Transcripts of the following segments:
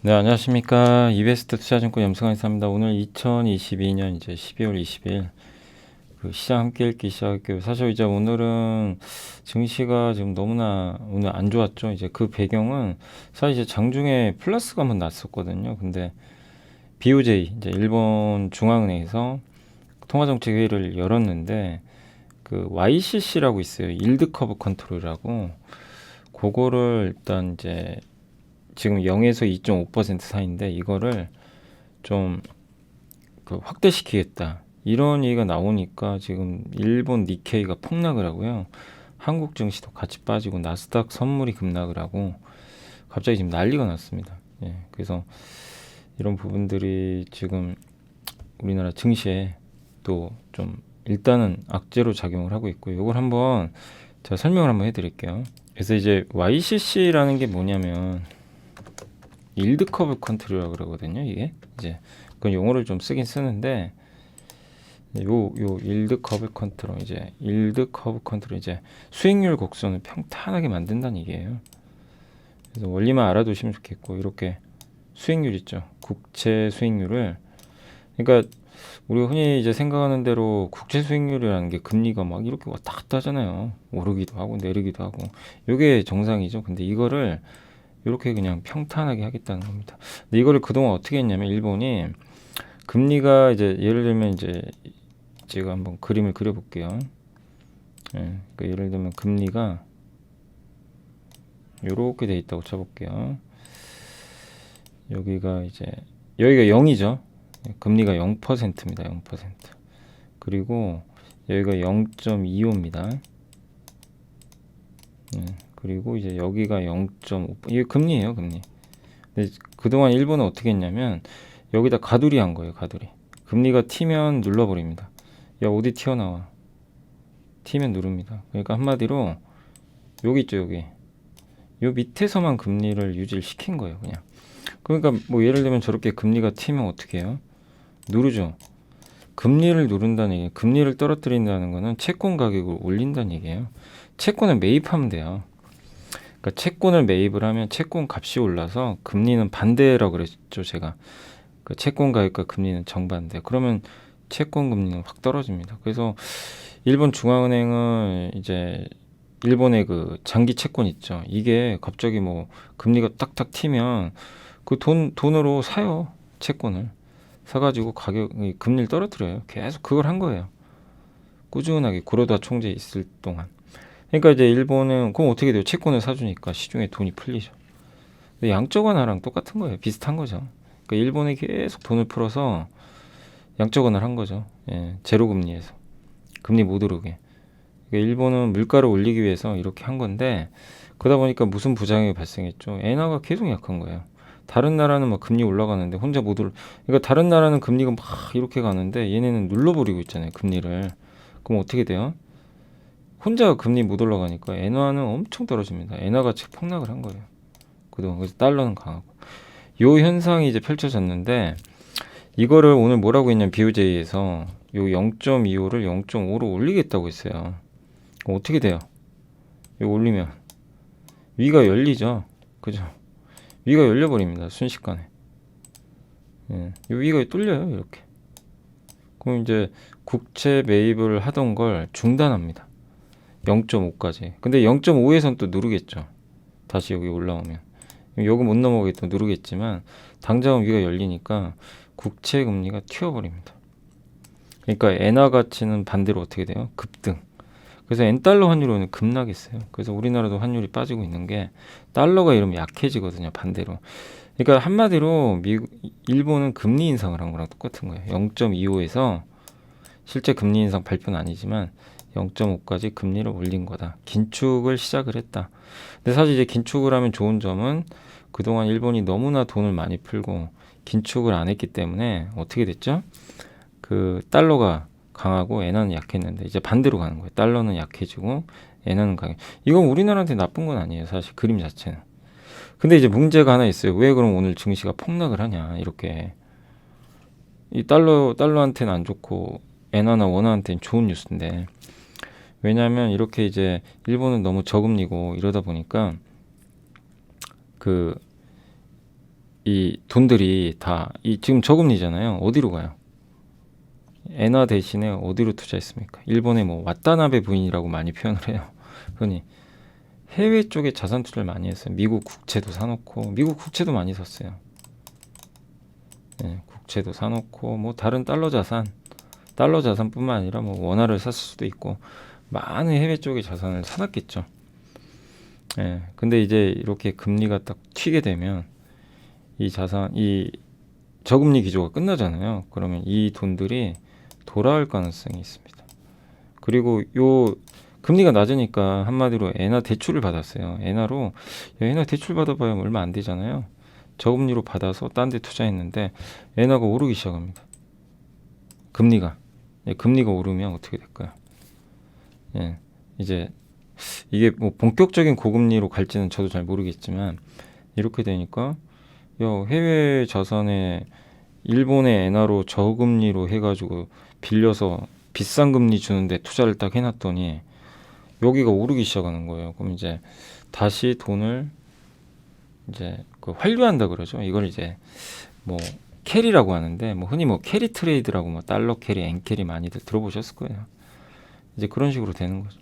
네, 안녕하십니까. 이베스트 투자증권 염승환입니다. 오늘 2022년 이제 12월 20일 그 시장 함께 읽기 시작할게요. 사실 이제 오늘은 증시가 지금 너무나 오늘 안 좋았죠. 이제 그 배경은 사실 이제 장중에 플러스가 한번 났었거든요. 근데 BOJ 이제 일본 중앙은행에서 통화정책 회의를 열었는데 그 YCC라고 있어요. 일드 커브 컨트롤이라고. 그거를 일단 이제 지금 0에서 2.5% 사이인데 이거를 좀 그 확대시키겠다. 이런 얘기가 나오니까 지금 일본 니케이가 폭락을 하고요. 한국 증시도 같이 빠지고 나스닥 선물이 급락을 하고 갑자기 지금 난리가 났습니다. 예, 그래서 이런 부분들이 지금 우리나라 증시에 또 좀 일단은 악재로 작용을 하고 있고 이걸 한번 제가 설명을 한번 해드릴게요. 그래서 이제 YCC라는 게 뭐냐면 일드 커브 컨트롤이라고 그러거든요. 이게 이제 그 용어를 좀 쓰긴 쓰는데 요 일드 커브 컨트롤 이제 수익률 곡선을 평탄하게 만든다는 얘기예요. 그래서 원리만 알아두시면 좋겠고 이렇게 수익률 있죠. 국채 수익률을 그러니까 우리가 흔히 이제 생각하는 대로 국채 수익률이라는 게 금리가 막 이렇게 왔다 갔다 하잖아요. 오르기도 하고 내리기도 하고 요게 정상이죠. 근데 이거를 이렇게 그냥 평탄하게 하겠다는 겁니다. 근데 이거를 그동안 어떻게 했냐면 일본이 금리가 이제 예를 들면 이제 제가 한번 그림을 그려볼게요. 예, 그러니까 예를 들면 금리가 이렇게 돼 있다고 쳐볼게요. 여기가 이제 여기가 0이죠. 금리가 0%입니다. 0%. 그리고 여기가 0.25입니다. 예, 그리고 이제 여기가 0.5. 이게 금리예요, 금리. 근데 그동안 일본은 어떻게 했냐면 여기다 가두리 한 거예요, 가두리. 금리가 튀면 눌러버립니다. 야, 어디 튀어나와. 튀면 누릅니다. 그러니까 한마디로 여기 있죠, 여기. 요 밑에서만 금리를 유지를 시킨 거예요, 그냥. 그러니까 뭐 예를 들면 저렇게 금리가 튀면 어떻게 해요? 누르죠. 금리를 누른다는 얘기, 금리를 떨어뜨린다는 거는 채권 가격을 올린다는 얘기예요. 채권을 매입하면 돼요. 그러니까 채권을 매입을 하면 채권 값이 올라서 금리는 반대라고 그랬죠, 제가. 그 채권 가격과 금리는 정반대. 그러면 채권 금리는 확 떨어집니다. 그래서 일본 중앙은행은 이제 일본의 그 장기 채권 있죠. 이게 갑자기 뭐 금리가 딱딱 튀면 그 돈으로 사요. 채권을. 사가지고 금리를 떨어뜨려요. 계속 그걸 한 거예요. 꾸준하게 구로다 총재 있을 동안. 그러니까 이제 일본은 그럼 어떻게 돼요? 채권을 사주니까 시중에 돈이 풀리죠. 근데 양적 완화랑 똑같은 거예요. 비슷한 거죠. 그러니까 일본이 계속 돈을 풀어서 양적 완화를 한 거죠. 예, 제로 금리에서 금리 못 오르게. 그러니까 일본은 물가를 올리기 위해서 이렇게 한 건데 그러다 보니까 무슨 부작용이 발생했죠. 엔화가 계속 약한 거예요. 다른 나라는 막 금리 올라가는데 혼자 못 올. 그러니까 다른 나라는 금리가 막 이렇게 가는데 얘네는 눌러버리고 있잖아요. 금리를. 그럼 어떻게 돼요? 혼자 금리 못 올라가니까 엔화는 엄청 떨어집니다. 엔화 가치 폭락을 한 거예요. 그동안 그래서 달러는 강하고. 요 현상이 이제 펼쳐졌는데 이거를 오늘 뭐라고 했냐면 BOJ에서 요 0.25를 0.5로 올리겠다고 했어요. 그럼 어떻게 돼요? 이거 올리면 위가 열리죠. 그죠? 위가 열려버립니다. 순식간에. 예, 이 위가 뚫려요. 이렇게. 그럼 이제 국채 매입을 하던 걸 중단합니다. 0.5까지. 근데 0.5에선 또 누르겠죠. 다시 여기 올라오면. 여기 못 넘어가게 또 누르겠지만 당장은 위가 열리니까 국채 금리가 튀어버립니다. 그러니까 엔화 가치는 반대로 어떻게 돼요? 급등. 그래서 엔달러 환율은 급락했어요. 그래서 우리나라도 환율이 빠지고 있는 게 달러가 이러면 약해지거든요. 반대로. 그러니까 한마디로 일본은 금리 인상을 한 거랑 똑같은 거예요. 0.25에서 실제 금리 인상 발표는 아니지만 0.5까지 금리를 올린 거다. 긴축을 시작을 했다. 근데 사실 이제 긴축을 하면 좋은 점은 그동안 일본이 너무나 돈을 많이 풀고 긴축을 안 했기 때문에 어떻게 됐죠? 그 달러가 강하고 엔화는 약했는데 이제 반대로 가는 거예요. 달러는 약해지고 엔화는 강해. 이건 우리나라한테 나쁜 건 아니에요. 사실 그림 자체는. 근데 이제 문제가 하나 있어요. 왜 그럼 오늘 증시가 폭락을 하냐 이렇게. 이 달러한테는 안 좋고 엔화나 원화한테는 좋은 뉴스인데 왜냐하면 이렇게 이제 일본은 너무 저금리고 이러다 보니까 그 이 돈들이 다 이 지금 저금리잖아요. 어디로 가요? 엔화 대신에 어디로 투자했습니까? 일본의 뭐 와타나베 부인이라고 많이 표현을 해요. 흔히 해외 쪽에 자산 투자를 많이 했어요. 미국 국채도 사놓고 미국 국채도 많이 샀어요. 네, 국채도 사놓고 뭐 다른 달러 자산뿐만 아니라 뭐 원화를 샀을 수도 있고 많은 해외 쪽의 자산을 사놨겠죠. 예, 근데 이제 이렇게 금리가 딱 튀게 되면 이 저금리 기조가 끝나잖아요. 그러면 이 돈들이 돌아올 가능성이 있습니다. 그리고 요 금리가 낮으니까 한마디로 엔화 대출을 받았어요. 엔화 대출 받아봐야 얼마 안 되잖아요. 저금리로 받아서 딴 데 투자했는데 엔화가 오르기 시작합니다. 금리가. 예, 금리가 오르면 어떻게 될까요? 예, 이제 이게 뭐 본격적인 고금리로 갈지는 저도 잘 모르겠지만 이렇게 되니까 해외 자산에 일본의 엔화로 저금리로 해가지고 빌려서 비싼 금리 주는데 투자를 딱 해놨더니 여기가 오르기 시작하는 거예요. 그럼 이제 다시 돈을 이제 그 환류한다 그러죠. 이걸 이제 뭐 캐리라고 하는데 뭐 흔히 뭐 캐리 트레이드라고 뭐 달러 캐리, 엔 캐리 많이들 들어보셨을 거예요. 이제 그런 식으로 되는 거죠.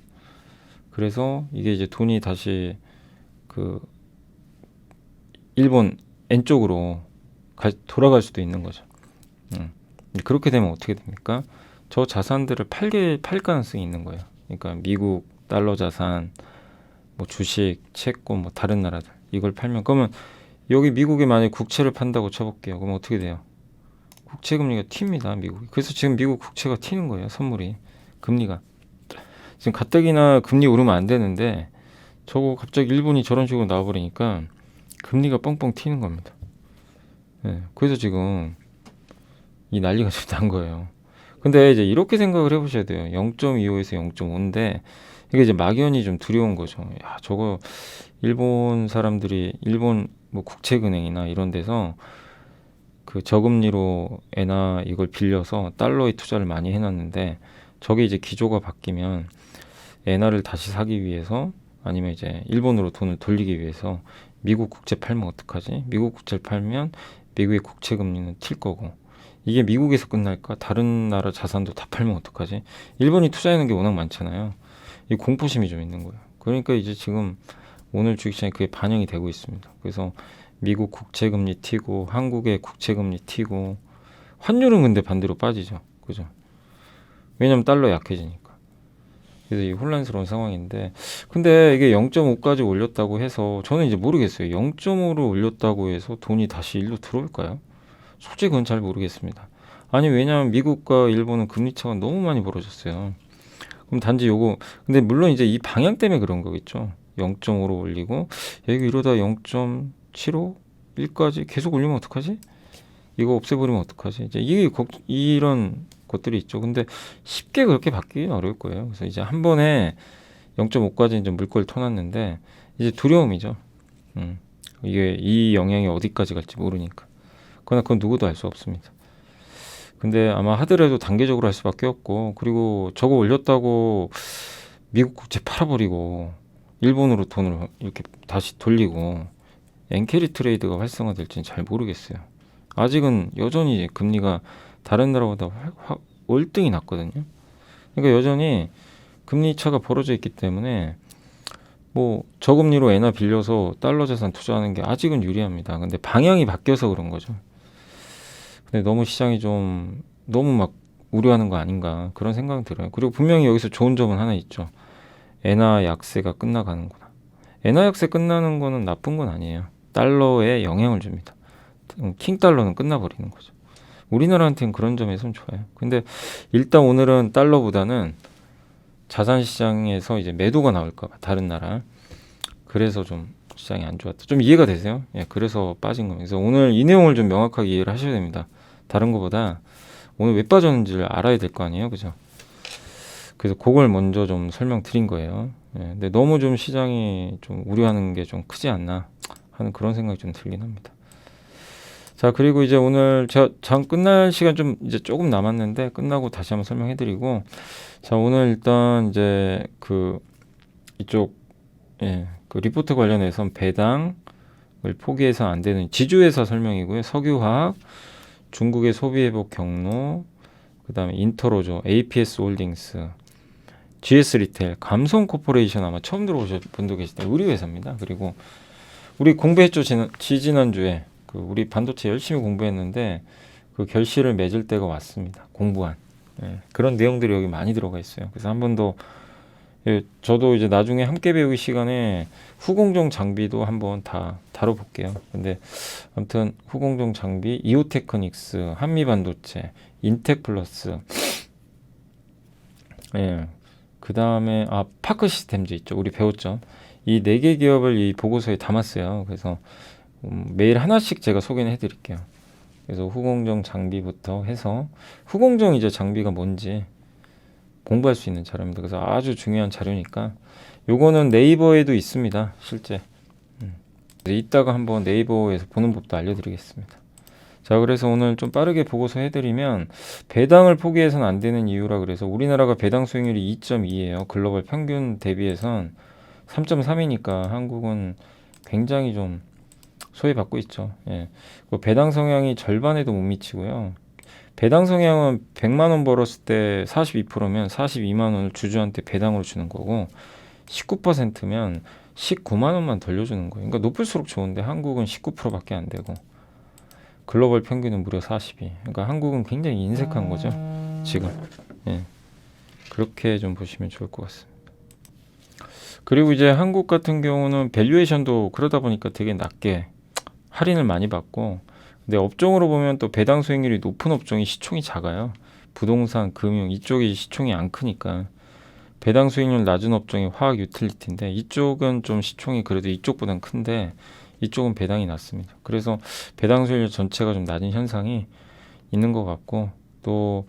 그래서 이게 이제 돈이 다시 그 일본 엔 쪽으로 돌아갈 수도 있는 거죠. 그렇게 되면 어떻게 됩니까? 저 자산들을 팔 가능성이 있는 거예요. 그러니까 미국 달러 자산, 뭐 주식, 채권, 뭐 다른 나라들 이걸 팔면 그러면 여기 미국에 만약 국채를 판다고 쳐볼게요. 그럼 어떻게 돼요? 국채 금리가 튑니다, 미국이. 그래서 지금 미국 국채가 튀는 거예요, 선물이. 금리가. 지금 가뜩이나 금리 오르면 안 되는데 저거 갑자기 일본이 저런 식으로 나와버리니까 금리가 뻥뻥 튀는 겁니다. 네, 그래서 지금 이 난리가 좀 난 거예요. 근데 이제 이렇게 생각을 해보셔야 돼요. 0.25에서 0.5인데 이게 이제 막연히 좀 두려운 거죠. 야, 저거 일본 사람들이 일본 뭐 국채은행이나 이런 데서 그 저금리로 엔화 이걸 빌려서 달러에 투자를 많이 해놨는데 저게 이제 기조가 바뀌면 엔화를 다시 사기 위해서 아니면 이제 일본으로 돈을 돌리기 위해서 미국 국채 팔면 어떡하지? 미국 국채를 팔면 미국의 국채 금리는 튈 거고 이게 미국에서 끝날까? 다른 나라 자산도 다 팔면 어떡하지? 일본이 투자하는 게 워낙 많잖아요. 이 공포심이 좀 있는 거예요. 그러니까 이제 지금 오늘 주식시장에 그게 반영이 되고 있습니다. 그래서 미국 국채금리 튀고 한국의 국채금리 튀고 환율은 근데 반대로 빠지죠. 그죠? 왜냐면 달러 약해지니까. 그래서 이 혼란스러운 상황인데 근데 이게 0.5까지 올렸다고 해서 저는 이제 모르겠어요. 0.5로 올렸다고 해서 돈이 다시 일로 들어올까요? 솔직히 그건 잘 모르겠습니다. 아니 왜냐하면 미국과 일본은 금리 차가 너무 많이 벌어졌어요. 그럼 단지 요거 근데 물론 이제 이 방향 때문에 그런 거겠죠. 0.5로 올리고 여기 이러다 0.75, 1까지 계속 올리면 어떡하지? 이거 없애버리면 어떡하지? 이제 이런 것들이 있죠. 근데 쉽게 그렇게 바뀌기 어려울 거예요. 그래서 이제 한 번에 0.5까지 이제 물꼬를 터놨는데 이제 두려움이죠. 이게 이 영향이 어디까지 갈지 모르니까. 그러나 그건 누구도 알 수 없습니다. 근데 아마 하더라도 단계적으로 할 수밖에 없고 그리고 저거 올렸다고 미국 국채 팔아버리고 일본으로 돈을 이렇게 다시 돌리고 엔캐리 트레이드가 활성화될지는 잘 모르겠어요. 아직은 여전히 금리가 다른 나라보다 월등히 낮거든요. 그러니까 여전히 금리 차가 벌어져 있기 때문에 뭐 저금리로 엔화 빌려서 달러 자산 투자하는 게 아직은 유리합니다. 근데 방향이 바뀌어서 그런 거죠. 근데 너무 시장이 좀 너무 막 우려하는 거 아닌가 그런 생각이 들어요. 그리고 분명히 여기서 좋은 점은 하나 있죠. 엔화 약세가 끝나가는구나. 엔화 약세 끝나는 거는 나쁜 건 아니에요. 달러에 영향을 줍니다. 킹 달러는 끝나버리는 거죠. 우리나라한테는 그런 점에서는 좋아요. 근데 일단 오늘은 달러보다는 자산 시장에서 이제 매도가 나올까 봐 다른 나라. 그래서 좀 시장이 안 좋았다. 좀 이해가 되세요? 예, 그래서 빠진 겁니다. 그래서 오늘 이 내용을 좀 명확하게 이해를 하셔야 됩니다. 다른 것보다 오늘 왜 빠졌는지를 알아야 될 거 아니에요, 그죠? 그래서 그걸 먼저 좀 설명드린 거예요. 예, 근데 너무 좀 시장이 좀 우려하는 게 좀 크지 않나 하는 그런 생각이 좀 들긴 합니다. 자, 그리고 이제 오늘 장 끝날 시간 좀 이제 조금 남았는데 끝나고 다시 한번 설명해드리고, 자, 오늘 일단 이제 그 이쪽 그 리포트 관련해서 배당, 포기해서 안 되는 지주회사 설명이고요. 석유화학, 중국의 소비회복 경로, 그 다음에 인터로조, APS 홀딩스, GS 리테일, 감성 코퍼레이션 아마 처음 들어보신 분도 계실 텐데 의류회사입니다. 그리고 우리 공부했죠. 지지난주에 그 우리 반도체 열심히 공부했는데 그 결실을 맺을 때가 왔습니다. 공부한 그런 내용들이 여기 많이 들어가 있어요. 그래서 한 번 더 저도 이제 나중에 함께 배우기 시간에 후공정 장비도 한번 다 다뤄볼게요. 근데 아무튼 후공정 장비, 이오테크닉스, 한미반도체, 인텍플러스, 그 다음에 파크 시스템즈 있죠. 우리 배웠죠. 이 4개 기업을 이 보고서에 담았어요. 그래서 매일 하나씩 제가 소개는 해드릴게요. 그래서 후공정 장비부터 해서 후공정 이제 장비가 뭔지 공부할 수 있는 자료입니다. 그래서 아주 중요한 자료니까 요거는 네이버에도 있습니다. 실제 이따가 한번 네이버에서 보는 법도 알려드리겠습니다. 자, 그래서 오늘 좀 빠르게 보고서 해드리면 배당을 포기해서는 안 되는 이유라 그래서 우리나라가 배당 수익률이 2.2예요. 글로벌 평균 대비해선 3.3이니까 한국은 굉장히 좀 소외받고 있죠. 배당 성향이 절반에도 못 미치고요. 배당 성향은 100만 원 벌었을 때 42%면 42만 원을 주주한테 배당으로 주는 거고 19%면 19만 원만 돌려주는 거예요. 그러니까 높을수록 좋은데 한국은 19%밖에 안 되고 글로벌 평균은 무려 42. 그러니까 한국은 굉장히 인색한 거죠. 지금. 그렇게 좀 보시면 좋을 것 같습니다. 그리고 이제 한국 같은 경우는 밸류에이션도 그러다 보니까 되게 낮게 할인을 많이 받고 근데 업종으로 보면 또 배당 수익률이 높은 업종이 시총이 작아요. 부동산, 금융 이쪽이 시총이 안 크니까 배당 수익률 낮은 업종이 화학 유틸리티인데 이쪽은 좀 시총이 그래도 이쪽보단 큰데 이쪽은 배당이 낮습니다. 그래서 배당 수익률 전체가 좀 낮은 현상이 있는 것 같고 또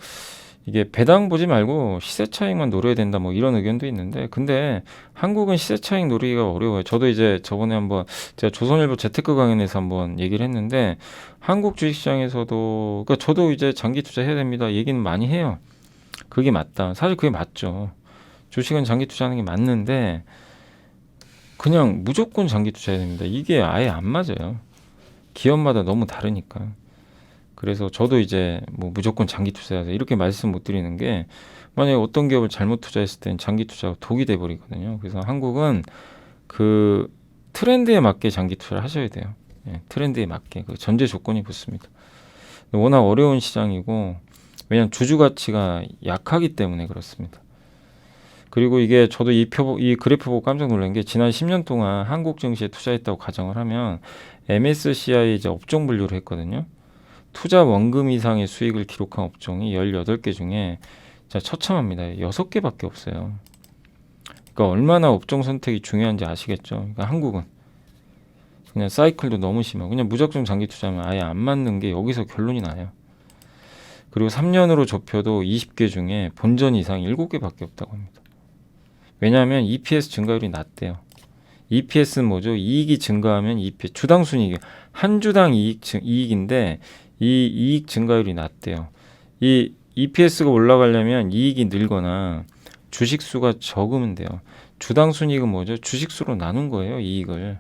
이게 배당 보지 말고 시세 차익만 노려야 된다 뭐 이런 의견도 있는데 근데 한국은 시세 차익 노리기가 어려워요. 저도 이제 저번에 한번 제가 조선일보 재테크 강연에서 한번 얘기를 했는데 한국 주식시장에서도 그러니까 저도 이제 장기 투자해야 됩니다 얘기는 많이 해요. 그게 맞다. 사실 그게 맞죠. 주식은 장기 투자하는 게 맞는데 그냥 무조건 장기 투자해야 됩니다. 이게 아예 안 맞아요. 기업마다 너무 다르니까. 그래서 저도 이제 뭐 무조건 장기 투자하자 이렇게 말씀 못 드리는 게 만약에 어떤 기업을 잘못 투자했을 땐 장기 투자가 독이 돼 버리거든요. 그래서 한국은 그 트렌드에 맞게 장기 투자를 하셔야 돼요. 트렌드에 맞게 그 전제 조건이 붙습니다. 워낙 어려운 시장이고 왜냐하면 주주 가치가 약하기 때문에 그렇습니다. 그리고 이게 저도 이 그래프 보고 깜짝 놀란 게 지난 10년 동안 한국 증시에 투자했다고 가정을 하면 MSCI 이제 업종 분류를 했거든요. 투자 원금 이상의 수익을 기록한 업종이 18개 중에 진짜 처참합니다. 6개밖에 없어요. 그러니까 얼마나 업종 선택이 중요한지 아시겠죠? 그러니까 한국은 그냥 사이클도 너무 심하고 그냥 무작정 장기 투자하면 아예 안 맞는 게 여기서 결론이 나요. 그리고 3년으로 좁혀도 20개 중에 본전 이상이 7개밖에 없다고 합니다. 왜냐하면 EPS 증가율이 낮대요. EPS는 뭐죠? 이익이 증가하면 EPS, 주당 순이익, 한 주당 이익인데 이 이익 증가율이 낮대요. 이 EPS가 올라가려면 이익이 늘거나 주식 수가 적으면 돼요. 주당 순이익은 뭐죠? 주식 수로 나눈 거예요, 이익을.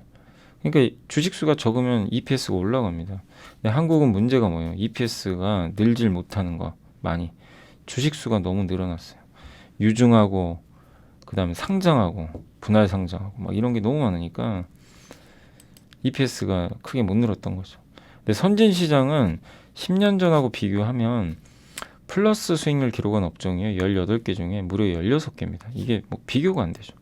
그러니까 주식 수가 적으면 EPS가 올라갑니다. 근데 한국은 문제가 뭐예요? EPS가 늘질 못하는 거 많이. 주식 수가 너무 늘어났어요. 유증하고 그다음에 상장하고 분할 상장하고 막 이런 게 너무 많으니까 EPS가 크게 못 늘었던 거죠. 근데 선진 시장은 10년 전하고 비교하면 플러스 수익률 기록한 업종이 18개 중에 무려 16개입니다. 이게 뭐 비교가 안 되죠.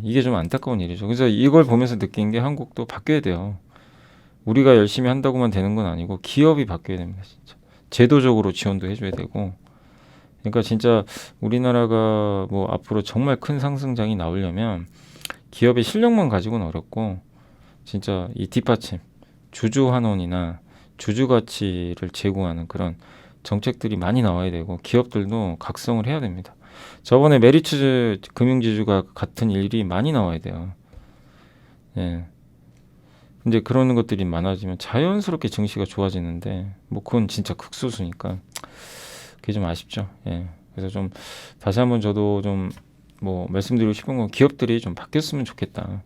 이게 좀 안타까운 일이죠. 그래서 이걸 보면서 느낀 게 한국도 바뀌어야 돼요. 우리가 열심히 한다고만 되는 건 아니고 기업이 바뀌어야 됩니다. 진짜. 제도적으로 지원도 해줘야 되고 그러니까 진짜 우리나라가 뭐 앞으로 정말 큰 상승장이 나오려면 기업의 실력만 가지고는 어렵고 진짜 이 뒷받침 주주 환원이나 주주 가치를 제공하는 그런 정책들이 많이 나와야 되고 기업들도 각성을 해야 됩니다. 저번에 메리츠 금융지주가 같은 일이 많이 나와야 돼요. 이제 그런 것들이 많아지면 자연스럽게 증시가 좋아지는데 뭐 그건 진짜 극소수니까 그게 좀 아쉽죠. 그래서 좀 다시 한번 저도 좀 뭐 말씀드리고 싶은 건 기업들이 좀 바뀌었으면 좋겠다.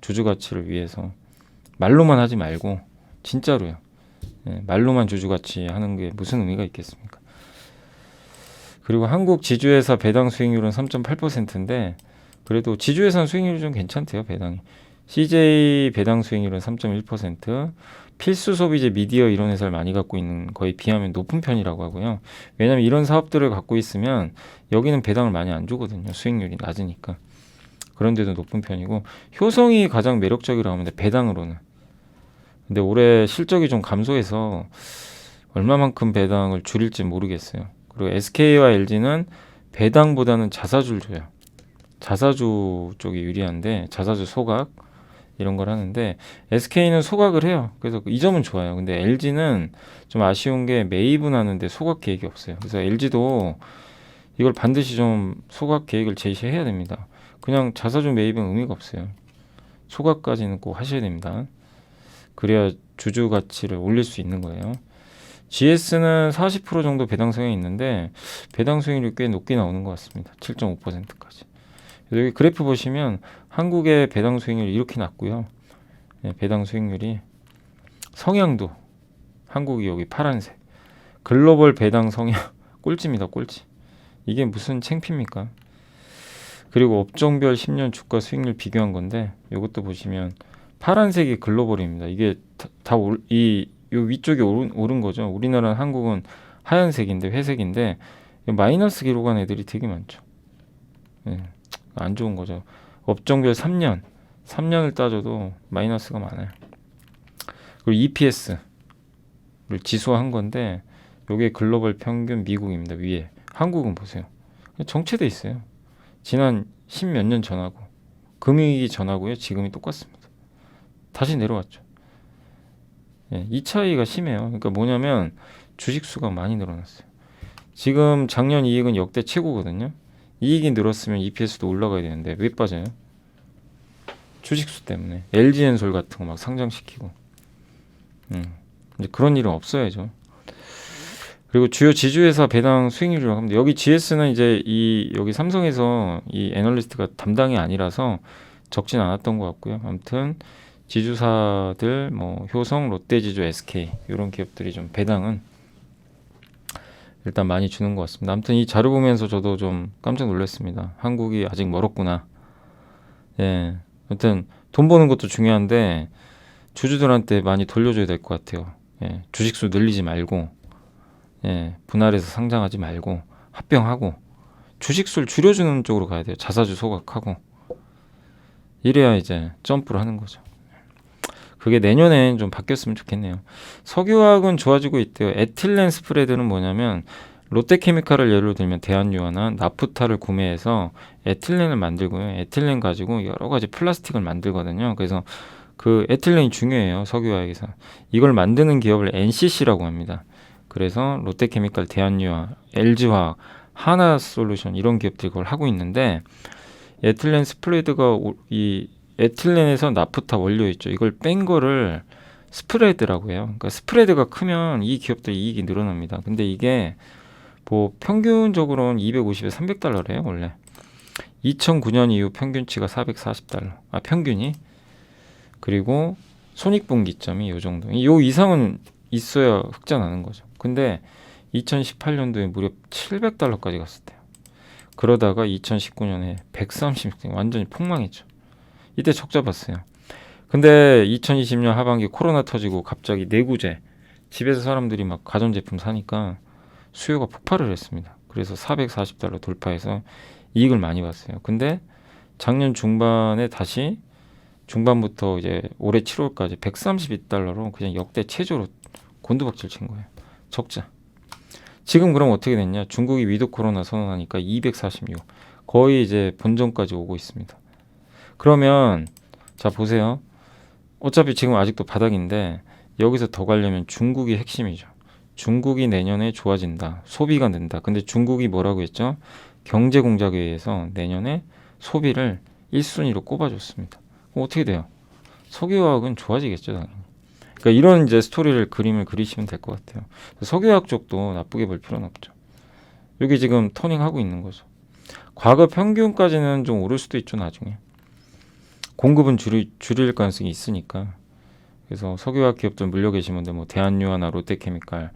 주주 가치를 위해서. 말로만 하지 말고 진짜로요. 예, 말로만 주주가치 하는 게 무슨 의미가 있겠습니까? 그리고 한국 지주회사 배당 수익률은 3.8%인데 그래도 지주회사는 수익률이 좀 괜찮대요. 배당이. CJ 배당 수익률은 3.1%, 필수 소비재 미디어 이런 회사를 많이 갖고 있는 거에 비하면 높은 편이라고 하고요. 왜냐하면 이런 사업들을 갖고 있으면 여기는 배당을 많이 안 주거든요. 수익률이 낮으니까. 그런데도 높은 편이고 효성이 가장 매력적이라고 하는데 배당으로는. 근데 올해 실적이 좀 감소해서 얼마만큼 배당을 줄일지 모르겠어요. 그리고 SK와 LG는 배당보다는 자사주를 줘요. 자사주 쪽이 유리한데 자사주 소각 이런 걸 하는데 SK는 소각을 해요. 그래서 이 점은 좋아요. 근데 LG는 좀 아쉬운 게 매입은 하는데 소각 계획이 없어요. 그래서 LG도 이걸 반드시 좀 소각 계획을 제시해야 됩니다. 그냥 자사주 매입은 의미가 없어요. 소각까지는 꼭 하셔야 됩니다. 그래야 주주 가치를 올릴 수 있는 거예요. GS는 40% 정도 배당 성향이 있는데 배당 수익률이 꽤 높게 나오는 것 같습니다. 7.5%까지. 여기 그래프 보시면 한국의 배당 수익률이 이렇게 낮고요. 네, 배당 수익률이 성향도 한국이 여기 파란색. 글로벌 배당 성향 꼴찌입니다. 꼴찌. 이게 무슨 창피입니까? 그리고 업종별 10년 주가 수익률 비교한 건데 이것도 보시면 파란색이 글로벌입니다. 이게 요 위쪽이 오른 거죠. 우리나라는 한국은 하얀색인데 회색인데 마이너스 기록한 애들이 되게 많죠. 네, 안 좋은 거죠. 업종별 3년을 따져도 마이너스가 많아요. 그리고 EPS를 지수화한 건데 요게 글로벌 평균 미국입니다. 위에. 한국은 보세요. 정체돼 있어요. 지난 10몇 년 전하고 금융위기 전하고요. 지금이 똑같습니다. 다시 내려왔죠. 예, 이 차이가 심해요. 그러니까 뭐냐면 주식 수가 많이 늘어났어요. 지금 작년 이익은 역대 최고거든요. 이익이 늘었으면 EPS도 올라가야 되는데 왜 빠져요? 주식수 때문에. LG엔솔 같은 거 막 상장시키고. 이제 그런 일은 없어야죠. 그리고 주요 지주회사 배당 수익률이라고 합니다. 여기 GS는 이제 여기 삼성에서 이 애널리스트가 담당이 아니라서 적진 않았던 것 같고요. 아무튼 지주사들 뭐 효성, 롯데지주, SK 이런 기업들이 좀 배당은 일단 많이 주는 것 같습니다. 아무튼 이 자료 보면서 저도 좀 깜짝 놀랐습니다. 한국이 아직 멀었구나. 예, 아무튼 돈 버는 것도 중요한데 주주들한테 많이 돌려줘야 될 것 같아요. 예, 주식수 늘리지 말고, 예, 분할해서 상장하지 말고 합병하고 주식수를 줄여주는 쪽으로 가야 돼요. 자사주 소각하고 이래야 이제 점프를 하는 거죠. 그게 내년엔 좀 바뀌었으면 좋겠네요. 석유화학은 좋아지고 있대요. 에틸렌 스프레드는 뭐냐면 롯데케미칼을 예로 들면 대한유화나 나프타를 구매해서 에틸렌을 만들고요. 에틸렌 가지고 여러 가지 플라스틱을 만들거든요. 그래서 그 에틸렌이 중요해요. 석유화학에서. 이걸 만드는 기업을 NCC라고 합니다. 그래서 롯데케미칼, 대한유화, LG화학, 하나솔루션 이런 기업들이 그걸 하고 있는데 에틸렌 스프레드가 이 에틸렌에서 나프타 원료 있죠. 이걸 뺀 거를 스프레드라고 해요. 그러니까 스프레드가 크면 이 기업들 이익이 늘어납니다. 근데 이게 뭐 평균적으로는 250에 300달러래요, 원래. 2009년 이후 평균치가 440달러. 아, 평균이. 그리고 손익분기점이 요 정도. 요 이상은 있어야 흑자 나는 거죠. 근데 2018년도에 무려 700달러까지 갔을 때요. 그러다가 2019년에 130, 완전히 폭망했죠. 이때 적자 봤어요. 근데 2020년 하반기 코로나 터지고 갑자기 내구재, 집에서 사람들이 막 가전제품 사니까 수요가 폭발을 했습니다. 그래서 440달러 돌파해서 이익을 많이 봤어요. 근데 작년 중반에 다시 중반부터 이제 올해 7월까지 132달러로 그냥 역대 최저로 곤두박질 친 거예요. 적자. 지금 그럼 어떻게 됐냐? 중국이 위드 코로나 선언하니까 246. 거의 이제 본전까지 오고 있습니다. 그러면 자 보세요. 어차피 지금 아직도 바닥인데 여기서 더 가려면 중국이 핵심이죠. 중국이 내년에 좋아진다. 소비가 는다. 근데 중국이 뭐라고 했죠? 경제 공작에 의해서 내년에 소비를 1순위로 꼽아줬습니다. 그럼 어떻게 돼요? 석유화학은 좋아지겠죠, 당연히. 그러니까 이런 이제 스토리를 그림을 그리시면 될 것 같아요. 석유화학 쪽도 나쁘게 볼 필요는 없죠. 여기 지금 터닝하고 있는 거죠. 과거 평균까지는 좀 오를 수도 있죠, 나중에. 공급은 줄일 가능성이 있으니까. 그래서 석유화학 기업들 물려 계신 분들 뭐 대한유화나 롯데케미칼,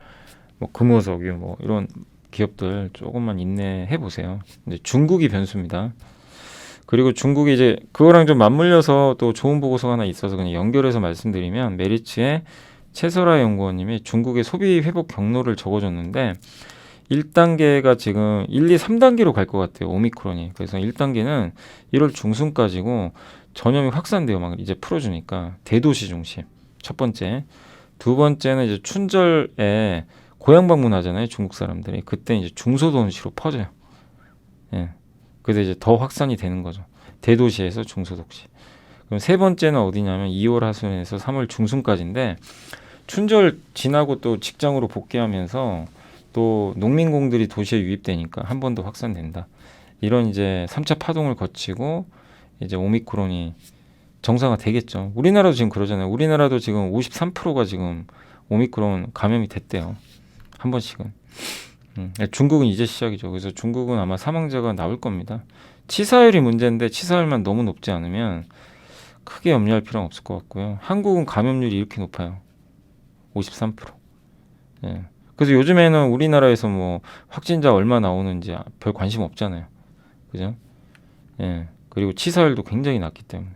뭐 금호석유 뭐 이런 기업들 조금만 인내해 보세요. 이제 중국이 변수입니다. 그리고 중국이 이제 그거랑 좀 맞물려서 또 좋은 보고서가 하나 있어서 그냥 연결해서 말씀드리면 메리츠의 최설아 연구원님이 중국의 소비 회복 경로를 적어줬는데 1단계가 지금 1, 2, 3단계로 갈 것 같아요. 오미크론이. 그래서 1단계는 1월 중순까지고 전염이 확산돼요. 막 이제 풀어주니까 대도시 중심. 첫 번째. 두 번째는 이제 춘절에 고향 방문하잖아요. 중국 사람들이. 그때 이제 중소도시로 퍼져요. 예. 그래서 이제 더 확산이 되는 거죠. 대도시에서 중소도시. 그럼 세 번째는 어디냐면 2월 하순에서 3월 중순까지인데 춘절 지나고 또 직장으로 복귀하면서 또 농민공들이 도시에 유입되니까 한 번 더 확산된다. 이런 이제 3차 파동을 거치고 이제 오미크론이 정상화 되겠죠. 우리나라도 지금 그러잖아요. 우리나라도 지금 53%가 지금 오미크론 감염이 됐대요. 한 번씩은. 중국은 이제 시작이죠. 그래서 중국은 아마 사망자가 나올 겁니다. 치사율이 문제인데 치사율만 너무 높지 않으면 크게 염려할 필요는 없을 것 같고요. 한국은 감염률이 이렇게 높아요. 53%. 예. 그래서 요즘에는 우리나라에서 뭐 확진자 얼마 나오는지 별 관심 없잖아요. 그죠? 예. 그리고 치사율도 굉장히 낮기 때문에.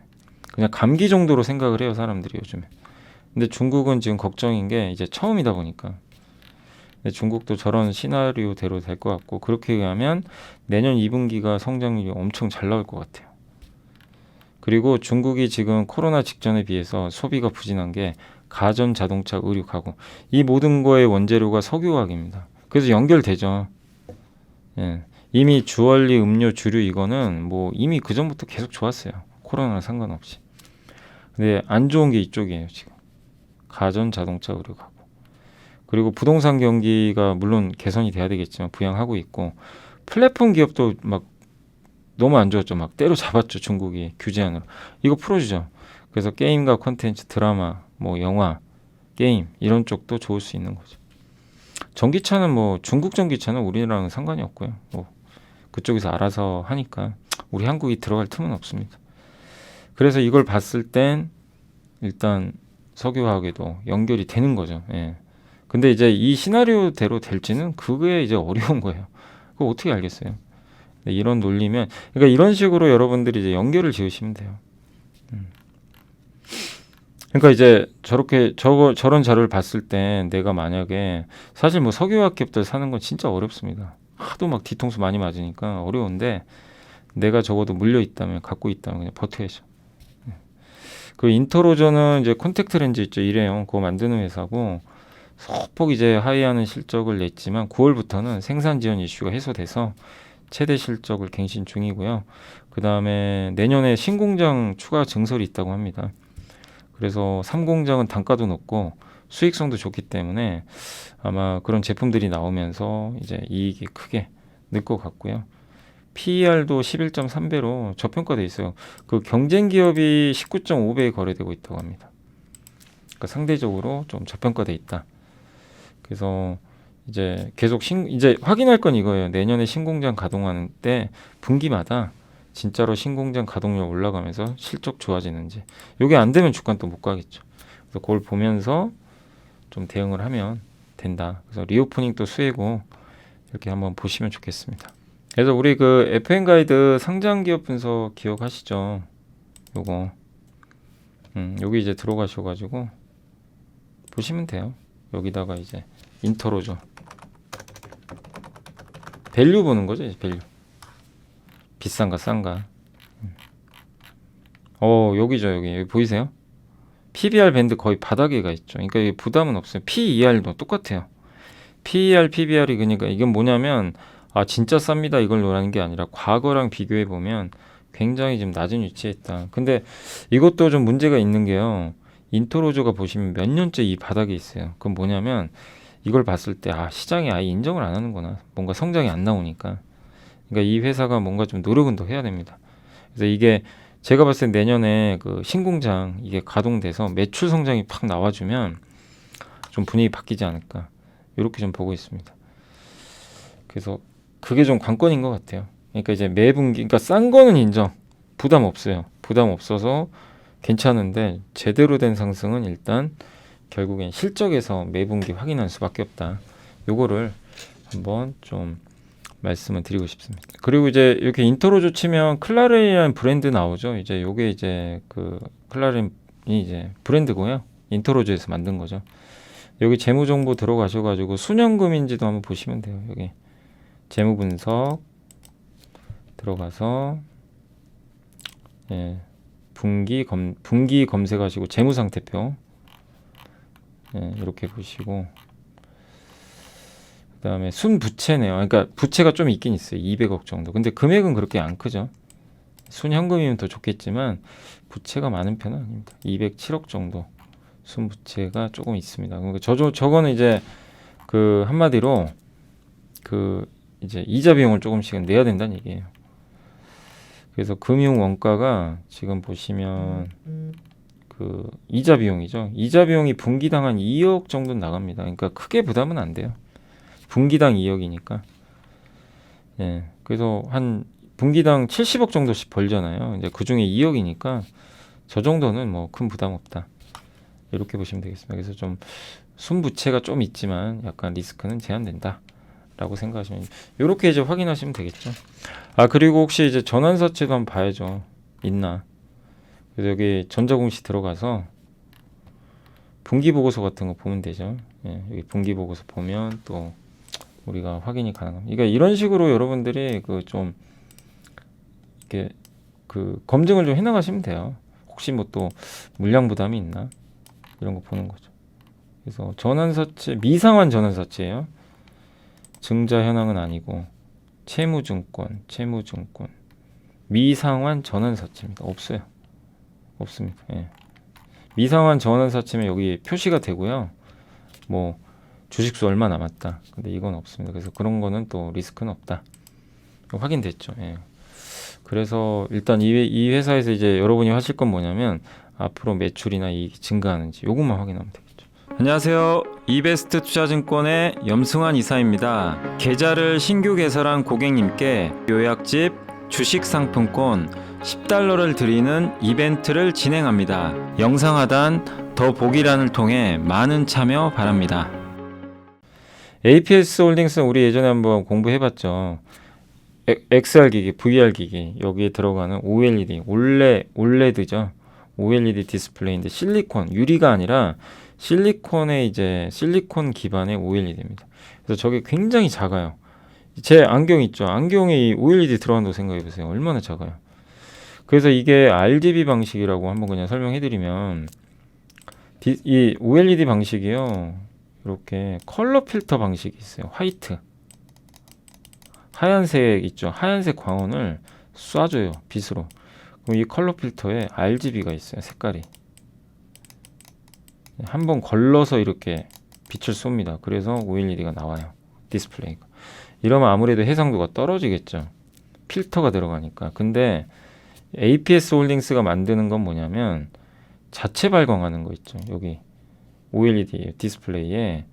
그냥 감기 정도로 생각을 해요, 사람들이 요즘에. 근데 중국은 지금 걱정인 게 이제 처음이다 보니까. 근데 중국도 저런 시나리오대로 될 것 같고, 그렇게 하면 내년 2분기가 성장률이 엄청 잘 나올 것 같아요. 그리고 중국이 지금 코로나 직전에 비해서 소비가 부진한 게 가전, 자동차, 의류, 가구. 이 모든 거의 원재료가 석유화학입니다. 그래서 연결되죠. 예. 이미 주얼리, 음료, 주류 이거는 뭐 이미 그 전부터 계속 좋았어요. 코로나랑 상관없이. 근데 안 좋은 게 이쪽이에요, 지금. 가전, 자동차, 의류, 가구. 그리고 부동산 경기가 물론 개선이 돼야 되겠지만 부양하고 있고 플랫폼 기업도 막 너무 안 좋았죠. 막 때려잡았죠. 중국이 규제안으로. 이거 풀어주죠. 그래서 게임과 콘텐츠, 드라마, 뭐 영화, 게임 이런 쪽도 좋을 수 있는 거죠. 전기차는 뭐 중국 전기차는 우리나라랑 상관이 없고요. 뭐 그쪽에서 알아서 하니까 우리 한국이 들어갈 틈은 없습니다. 그래서 이걸 봤을 땐 일단 석유화학에도 연결이 되는 거죠. 예. 근데 이제 이 시나리오대로 될지는 그게 이제 어려운 거예요. 그거 어떻게 알겠어요? 이런 논리면 그러니까 이런 식으로 여러분들이 이제 연결을 지으시면 돼요. 그러니까 이제 저렇게 저런 자료를 봤을 때 내가 만약에 사실 뭐 석유화학 기업들 사는 건 진짜 어렵습니다. 하도 막 뒤통수 많이 맞으니까 어려운데 내가 적어도 물려 있다면 갖고 있다면 그냥 버텨야죠. 그 인터로저는 이제 콘택트 렌즈 있죠. 일회용 그거 만드는 회사고 소폭 이제 하회하는 실적을 냈지만 9월부터는 생산 지연 이슈가 해소돼서 최대 실적을 갱신 중이고요. 그 다음에 내년에 신공장 추가 증설이 있다고 합니다. 그래서 3공장은 단가도 높고 수익성도 좋기 때문에 아마 그런 제품들이 나오면서 이제 이익이 크게 늘 것 같고요. PER도 11.3배로 저평가돼 있어요. 그 경쟁 기업이 19.5배에 거래되고 있다고 합니다. 그러니까 상대적으로 좀 저평가돼 있다. 그래서 이제 계속 이제 확인할 건 이거예요. 내년에 신공장 가동하는 때 분기마다 진짜로 신공장 가동률 올라가면서 실적 좋아지는지. 이게 안 되면 주가는 또 못 가겠죠. 그래서 그걸 보면서 좀 대응을 하면 된다. 그래서 리오프닝도 수혜고 이렇게 한번 보시면 좋겠습니다. 그래서 우리 그 FM 가이드 상장 기업 분석 기억하시죠? 요거 여기 이제 들어가셔가지고 보시면 돼요. 여기다가 이제 인터로죠. 밸류 보는 거죠, 이제 밸류. 비싼가 싼가. 여기죠, 여기 보이세요? PBR 밴드 거의 바닥에 가 있죠. 그러니까 이게 부담은 없어요. PER도 똑같아요. PER, PBR이 그러니까 이건 뭐냐면 진짜 쌉니다 이걸 노라는 게 아니라 과거랑 비교해 보면 굉장히 좀 낮은 위치에 있다. 근데 이것도 좀 문제가 있는 게요. 인터로저가 보시면 몇 년째 이 바닥에 있어요. 그건 뭐냐면 이걸 봤을 때 시장이 아예 인정을 안 하는구나. 뭔가 성장이 안 나오니까. 그러니까 이 회사가 뭔가 좀 노력은 더 해야 됩니다. 그래서 이게 제가 봤을 때 내년에 그 신공장 이게 가동돼서 매출 성장이 팍 나와주면 좀 분위기 바뀌지 않을까. 이렇게 좀 보고 있습니다. 그래서 그게 좀 관건인 것 같아요. 그러니까 이제 매 분기, 그러니까 싼 거는 인정. 부담 없어요. 부담 없어서 괜찮은데 제대로 된 상승은 일단 결국엔 실적에서 매분기 확인할 수밖에 없다. 요거를 한번 좀 말씀을 드리고 싶습니다. 그리고 이제 이렇게 인터로조 치면 클라렌이라는 브랜드 나오죠. 이제 요게 이제 그 클라렌이 이제 브랜드고요. 인터로조에서 만든 거죠. 여기 재무 정보 들어가셔가지고 순연금인지도 한번 보시면 돼요. 여기 재무 분석 들어가서 예, 분기 검색하시고 재무 상태표 예, 이렇게 보시고 그다음에 순부채네요. 그러니까 부채가 좀 있긴 있어요. 200억 정도. 근데 금액은 그렇게 안 크죠. 순현금이면 더 좋겠지만 부채가 많은 편은 아닙니다. 207억 정도 순부채가 조금 있습니다. 그러니까 저거는 이제 그 한마디로 그 이제 이자 비용을 조금씩은 내야 된다는 얘기예요. 그래서 금융 원가가 지금 보시면 그 이자 비용이죠. 이자 비용이 분기당 한 2억 정도 나갑니다. 그러니까 크게 부담은 안 돼요. 분기당 2억이니까. 예. 그래서 한 분기당 70억 정도씩 벌잖아요. 이제 그 중에 2억이니까 저 정도는 뭐 큰 부담 없다. 이렇게 보시면 되겠습니다. 그래서 좀 순부채가 좀 있지만 약간 리스크는 제한된다. 라고 생각하시면 이렇게 이제 확인하시면 되겠죠. 아 그리고 혹시 이제 전환사채도 한번 봐야죠. 있나. 그래서 여기 전자공시 들어가서 분기보고서 같은 거 보면 되죠. 예, 여기 분기보고서 보면 또 우리가 확인이 가능합니다. 그러니까 이런 식으로 여러분들이 그 좀 이렇게 그 검증을 좀 해나가시면 돼요. 혹시 뭐 또 물량 부담이 있나 이런 거 보는 거죠. 그래서 전환사채 미상환 전환사채예요. 증자 현황은 아니고 채무증권 미상환 전환사채입니다. 없어요. 없습니다. 예. 미상환 전환사채면 여기 표시가 되고요. 뭐 주식수 얼마 남았다. 근데 이건 없습니다. 그래서 그런 거는 또 리스크는 없다. 확인됐죠. 예. 그래서 일단 이 회사에서 이제 여러분이 하실 건 뭐냐면 앞으로 매출이나 이익이 증가하는지 요것만 확인하면 되겠죠. 안녕하세요. 이베스트 투자증권의 염승환 이사입니다. 계좌를 신규 개설한 고객님께 요약집 주식 상품권 10달러를 드리는 이벤트를 진행합니다. 영상 하단 더 보기란을 통해 많은 참여 바랍니다. APS 홀딩스는 우리 예전에 한번 공부해봤죠. XR 기기, VR 기기 여기에 들어가는 OLED, 올레드죠. OLED 디스플레이인데 실리콘, 유리가 아니라 실리콘의 이제 실리콘 기반의 OLED입니다. 그래서 저게 굉장히 작아요. 제 안경 있죠. 안경에 이 OLED 들어간다고 생각해 보세요. 얼마나 작아요. 그래서 이게 RGB 방식이라고 한번 그냥 설명해드리면 이 OLED 방식이요. 이렇게 컬러 필터 방식이 있어요. 화이트. 하얀색 있죠. 하얀색 광원을 쏴줘요. 빛으로. 그럼 이 컬러 필터에 RGB가 있어요. 색깔이. 한번 걸러서 이렇게 빛을 쏩니다. 그래서 OLED가 나와요. 디스플레이가. 이러면 아무래도 해상도가 떨어지겠죠. 필터가 들어가니까. 근데 APS 홀딩스가 만드는 건 뭐냐면 자체 발광하는 거 있죠. 여기 OLED 디스플레이에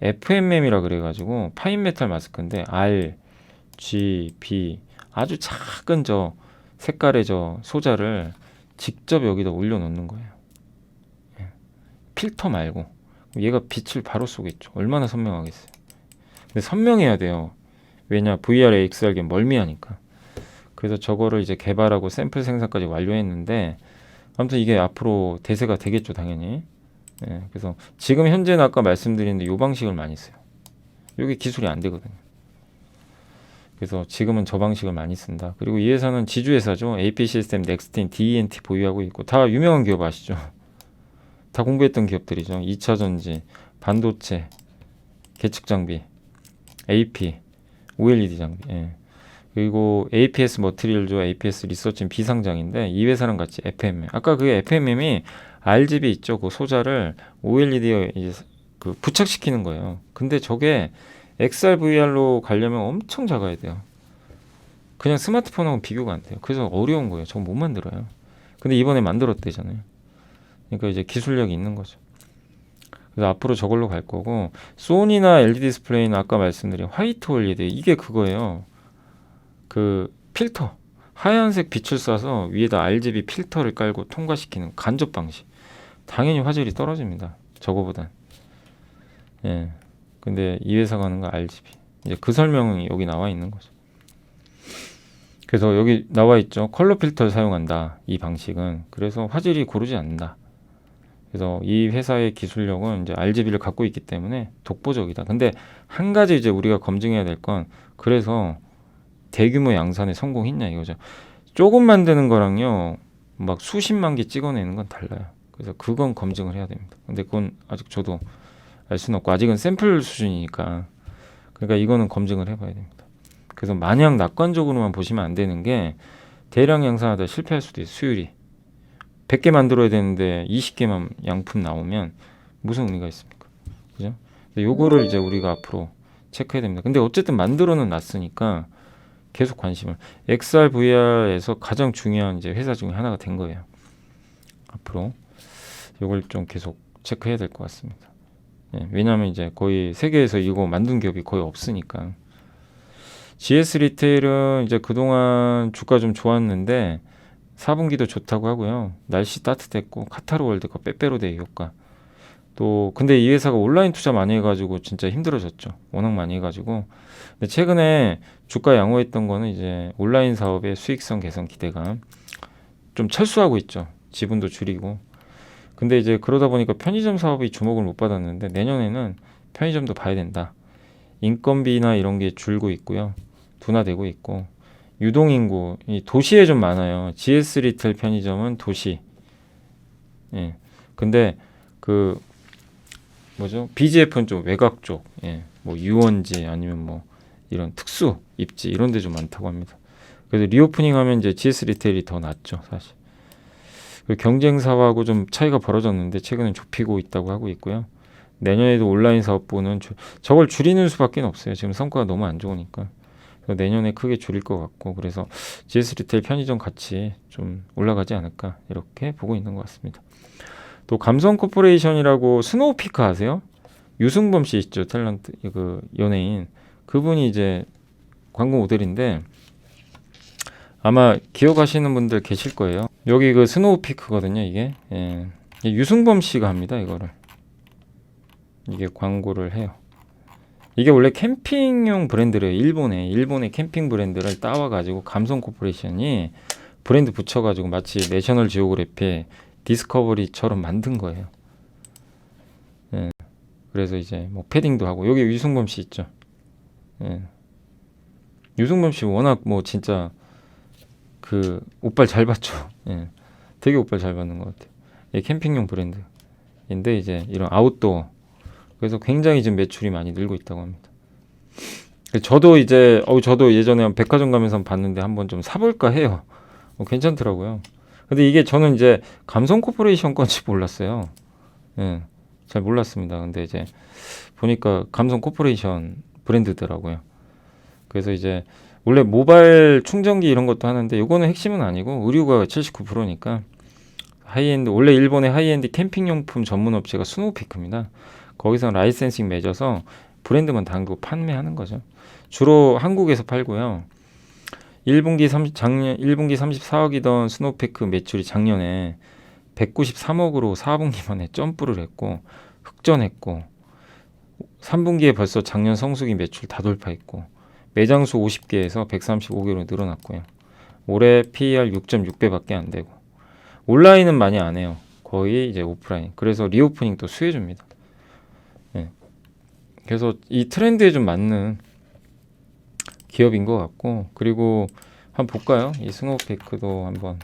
FMM이라 그래가지고 파인 메탈 마스크인데 R, G, B 아주 작은 저 색깔의 저 소자를 직접 여기다 올려놓는 거예요. 필터 말고 얘가 빛을 바로 쏘겠죠. 얼마나 선명하겠어요. 근데 선명해야 돼요. 왜냐 VR, XR기 멀미하니까. 그래서 저거를 이제 개발하고 샘플 생산까지 완료했는데 아무튼 이게 앞으로 대세가 되겠죠 당연히. 예, 그래서 지금 현재는 아까 말씀드렸는데 요 방식을 많이 써요. 요게 기술이 안 되거든요. 그래서 지금은 저 방식을 많이 쓴다. 그리고 이 회사는 지주회사죠. AP 시스템, 넥스틴, DENT 보유하고 있고 다 유명한 기업 아시죠? 다 공부했던 기업들이죠. 2차전지, 반도체, 계측 장비, AP, OLED 장비. 예. 그리고 APS 머티리얼조, APS 리서치는 비상장인데 이 회사랑 같이 FMM. 아까 그 FMM이 RGB 있죠. 그 소자를 OLED에 이제 그 부착시키는 거예요. 근데 저게 XR, VR로 가려면 엄청 작아야 돼요. 그냥 스마트폰하고 비교가 안 돼요. 그래서 어려운 거예요. 저거 못 만들어요. 근데 이번에 만들었대잖아요. 그러니까 이제 기술력이 있는 거죠. 그래서 앞으로 저걸로 갈 거고 소니나 LG 디스플레이는 아까 말씀드린 화이트 OLED 이게 그거예요. 그 필터 하얀색 빛을 쏴서 위에다 RGB 필터를 깔고 통과시키는 간접 방식. 당연히 화질이 떨어집니다. 저거보단. 예. 근데 이 회사가 하는 거 RGB. 이제 그 설명이 여기 나와 있는 거죠. 그래서 여기 나와 있죠. 컬러 필터를 사용한다. 이 방식은. 그래서 화질이 고르지 않는다. 그래서 이 회사의 기술력은 이제 RGB를 갖고 있기 때문에 독보적이다. 근데 한 가지 이제 우리가 검증해야 될 건 그래서 대규모 양산에 성공했냐 이거죠. 조금 만드는 거랑요. 막 수십만 개 찍어내는 건 달라요. 그래서 그건 검증을 해야 됩니다. 근데 그건 아직 저도 알 수는 없고 아직은 샘플 수준이니까 그러니까 이거는 검증을 해봐야 됩니다. 그래서 마냥 낙관적으로만 보시면 안 되는 게 대량 양산하다 실패할 수도 있어요. 수율이 100개 만들어야 되는데 20개만 양품 나오면 무슨 의미가 있습니까? 그죠? 요거를 이제 우리가 앞으로 체크해야 됩니다. 근데 어쨌든 만들어는 놨으니까 계속 관심을 XR, VR에서 가장 중요한 이제 회사 중에 하나가 된 거예요. 앞으로 요걸 좀 계속 체크해야 될 것 같습니다. 예, 왜냐하면 이제 거의 세계에서 이거 만든 기업이 거의 없으니까. GS 리테일은 이제 그동안 주가 좀 좋았는데 4분기도 좋다고 하고요. 날씨 따뜻했고 카타르 월드컵 빼빼로데이 효과. 또 근데 이 회사가 온라인 투자 많이 해가지고 진짜 힘들어졌죠. 워낙 많이 해가지고. 근데 최근에 주가 양호했던 거는 이제 온라인 사업의 수익성 개선 기대감 좀 철수하고 있죠. 지분도 줄이고. 근데 이제 그러다 보니까 편의점 사업이 주목을 못 받았는데 내년에는 편의점도 봐야 된다. 인건비나 이런 게 줄고 있고요. 둔화되고 있고 유동인구 이 도시에 좀 많아요. GS 리테일 편의점은 도시. 예. 근데 그 뭐죠? BGF는 좀 외곽 쪽. 예. 뭐 유원지 아니면 뭐 이런 특수 입지 이런 데 좀 많다고 합니다. 그래서 리오프닝 하면 이제 GS 리테일이 더 낫죠, 사실. 그 경쟁사하고 좀 차이가 벌어졌는데 최근엔 좁히고 있다고 하고 있고요. 내년에도 온라인 사업부는 저걸 줄이는 수밖에 없어요. 지금 성과가 너무 안 좋으니까. 내년에 크게 줄일 것 같고 그래서 GS 리테일 편의점 같이 좀 올라가지 않을까 이렇게 보고 있는 것 같습니다. 또 감성 코퍼레이션이라고 스노우피크 아세요? 유승범 씨 있죠, 탤런트 그 연예인. 그분이 이제 광고 모델인데 아마 기억하시는 분들 계실 거예요. 여기 그 스노우피크거든요, 이게. 예. 유승범 씨가 합니다, 이거를. 이게 광고를 해요. 이게 원래 캠핑용 브랜드래요. 일본의 캠핑 브랜드를 따와가지고 감성 코퍼레이션이 브랜드 붙여가지고 마치 내셔널 지오그래피 디스커버리처럼 만든 거예요. 예. 그래서 이제 뭐 패딩도 하고 여기 유승범 씨 있죠. 예. 유승범 씨 워낙 뭐 진짜 그 옷발 잘 받죠. 예. 되게 옷발 잘 받는 것 같아요. 예, 캠핑용 브랜드인데 이제 이런 아웃도어 그래서 굉장히 지금 매출이 많이 늘고 있다고 합니다. 저도 이제 저도 예전에 백화점 가면서 봤는데 한번 좀 사볼까 해요. 괜찮더라고요. 근데 이게 저는 이제 감성 코퍼레이션 건지 몰랐어요. 예, 잘 몰랐습니다. 근데 이제 보니까 감성 코퍼레이션 브랜드더라고요. 그래서 이제 원래 모바일 충전기 이런 것도 하는데 이거는 핵심은 아니고 의류가 79%니까 하이엔드 원래 일본의 하이엔드 캠핑용품 전문 업체가 스노우피크입니다. 거기서 라이센싱 맺어서 브랜드만 담고 판매하는 거죠. 주로 한국에서 팔고요. 1분기 34억이던 스노우피크 매출이 작년에 193억으로 4분기 만에 점프를 했고 흑전했고 3분기에 벌써 작년 성수기 매출 다 돌파했고 매장 수 50개에서 135개로 늘어났고요. 올해 PER 6.6배밖에 안 되고 온라인은 많이 안 해요. 거의 이제 오프라인. 그래서 리오프닝 또 수혜줍니다. 네. 그래서 이 트렌드에 좀 맞는 기업인 것 같고 그리고 한번 볼까요? 이 스노우피크도 한번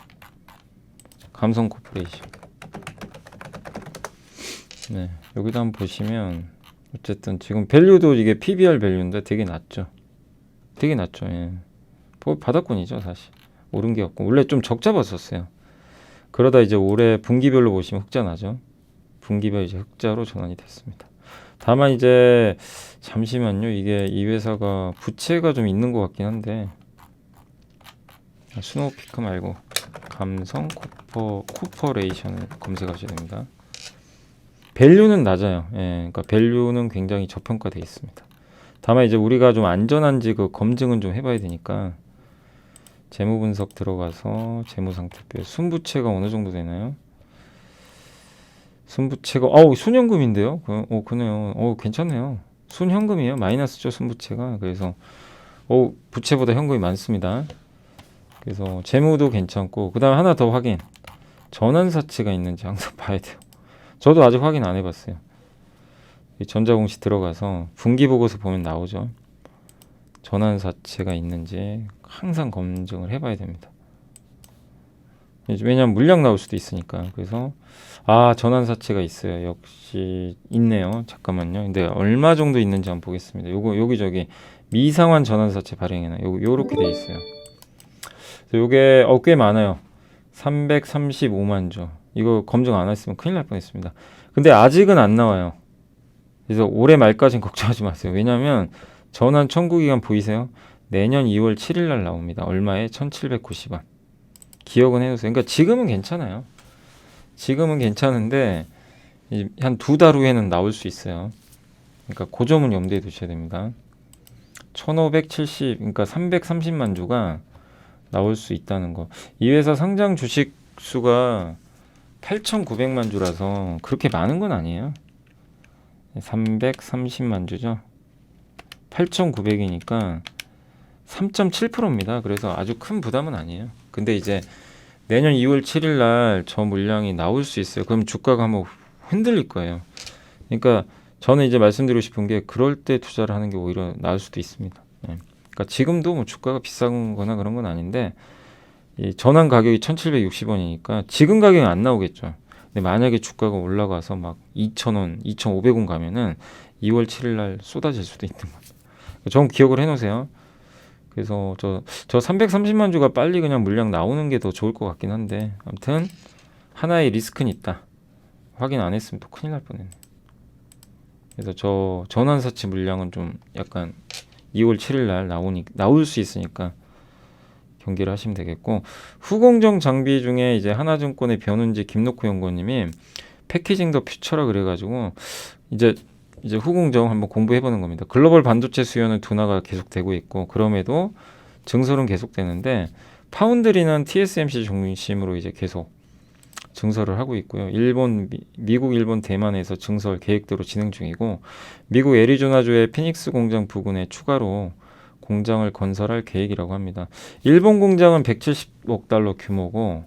감성 코퍼레이션. 네, 여기도 한번 보시면 어쨌든 지금 밸류도 이게 PBR 밸류인데 되게 낮죠. 되게 낮죠. 예. 바닥권이죠, 사실. 오른 게 없고 원래 좀 적자 봤었어요. 그러다 이제 올해 분기별로 보시면 흑자 나죠. 분기별 이제 흑자로 전환이 됐습니다. 다만 이제 잠시만요. 이게 이 회사가 부채가 좀 있는 것 같긴 한데 스노우피크 말고 감성 코퍼레이션을 검색하셔야 됩니다. 밸류는 낮아요. 예, 그러니까 밸류는 굉장히 저평가되어 있습니다. 다만 이제 우리가 좀 안전한지 그 검증은 좀 해봐야 되니까 재무 분석 들어가서 재무 상태표 순부채가 어느 정도 되나요? 순부채가 순현금인데요. 그네요. 괜찮네요. 순현금이에요. 마이너스죠, 순부채가. 그래서 부채보다 현금이 많습니다. 그래서 재무도 괜찮고 그다음에 하나 더 확인. 전환사채가 있는지 항상 봐야 돼요. 저도 아직 확인 안 해봤어요. 전자공시 들어가서 분기보고서 보면 나오죠. 전환사채가 있는지 항상 검증을 해봐야 됩니다. 왜냐하면 물량 나올 수도 있으니까. 그래서 전환사채가 있어요. 역시 있네요. 잠깐만요. 근데 얼마 정도 있는지 한번 보겠습니다. 여기저기 미상환 전환사채 발행해놔. 요렇게 돼 있어요. 요게 꽤 많아요. 335만 주. 이거 검증 안 했으면 큰일 날 뻔했습니다. 근데 아직은 안 나와요. 그래서 올해 말까지는 걱정하지 마세요. 왜냐하면 전환 청구 기간 보이세요? 내년 2월 7일 날 나옵니다. 얼마에? 1790원. 기억은 해놓으세요. 그러니까 지금은 괜찮아요. 지금은 괜찮은데 한 2달 후에는 나올 수 있어요. 그러니까 그 점은 염두에 두셔야 됩니다. 1570, 그러니까 330만 주가 나올 수 있다는 거. 이 회사 상장 주식 수가 8,900만 주라서 그렇게 많은 건 아니에요. 330만 주죠. 8,900이니까 3.7%입니다. 그래서 아주 큰 부담은 아니에요. 근데 이제 내년 2월 7일 날 저 물량이 나올 수 있어요. 그럼 주가가 한번 흔들릴 거예요. 그러니까 저는 이제 말씀드리고 싶은 게 그럴 때 투자를 하는 게 오히려 나을 수도 있습니다. 그러니까 지금도 뭐 주가가 비싼 거나 그런 건 아닌데 이 전환 가격이 1,760원이니까 지금 가격이 안 나오겠죠. 근데 만약에 주가가 올라가서 막 2,000원, 2,500원 가면은 2월 7일 날 쏟아질 수도 있는 거죠. 좀 기억을 해놓으세요. 그래서 저 330만 주가 빨리 그냥 물량 나오는 게 더 좋을 것 같긴 한데 아무튼 하나의 리스크는 있다. 확인 안 했으면 또 큰일 날 뻔했네. 그래서 저 전환사채 물량은 좀 약간 2월 7일 날 나올 수 있으니까 경계를 하시면 되겠고, 후공정 장비 중에 이제 하나증권의 변은지 김놓고 연구원님이 패키징 더 퓨처라 그래가지고 이제 후공정 한번 공부해보는 겁니다. 글로벌 반도체 수요는 둔화가 계속되고 있고 그럼에도 증설은 계속되는데 파운드리는 TSMC 중심으로 이제 계속 증설을 하고 있고요. 미국, 일본, 대만에서 증설 계획대로 진행 중이고 미국 애리조나주의 피닉스 공장 부근에 추가로 공장을 건설할 계획이라고 합니다. 일본 공장은 170억 달러 규모고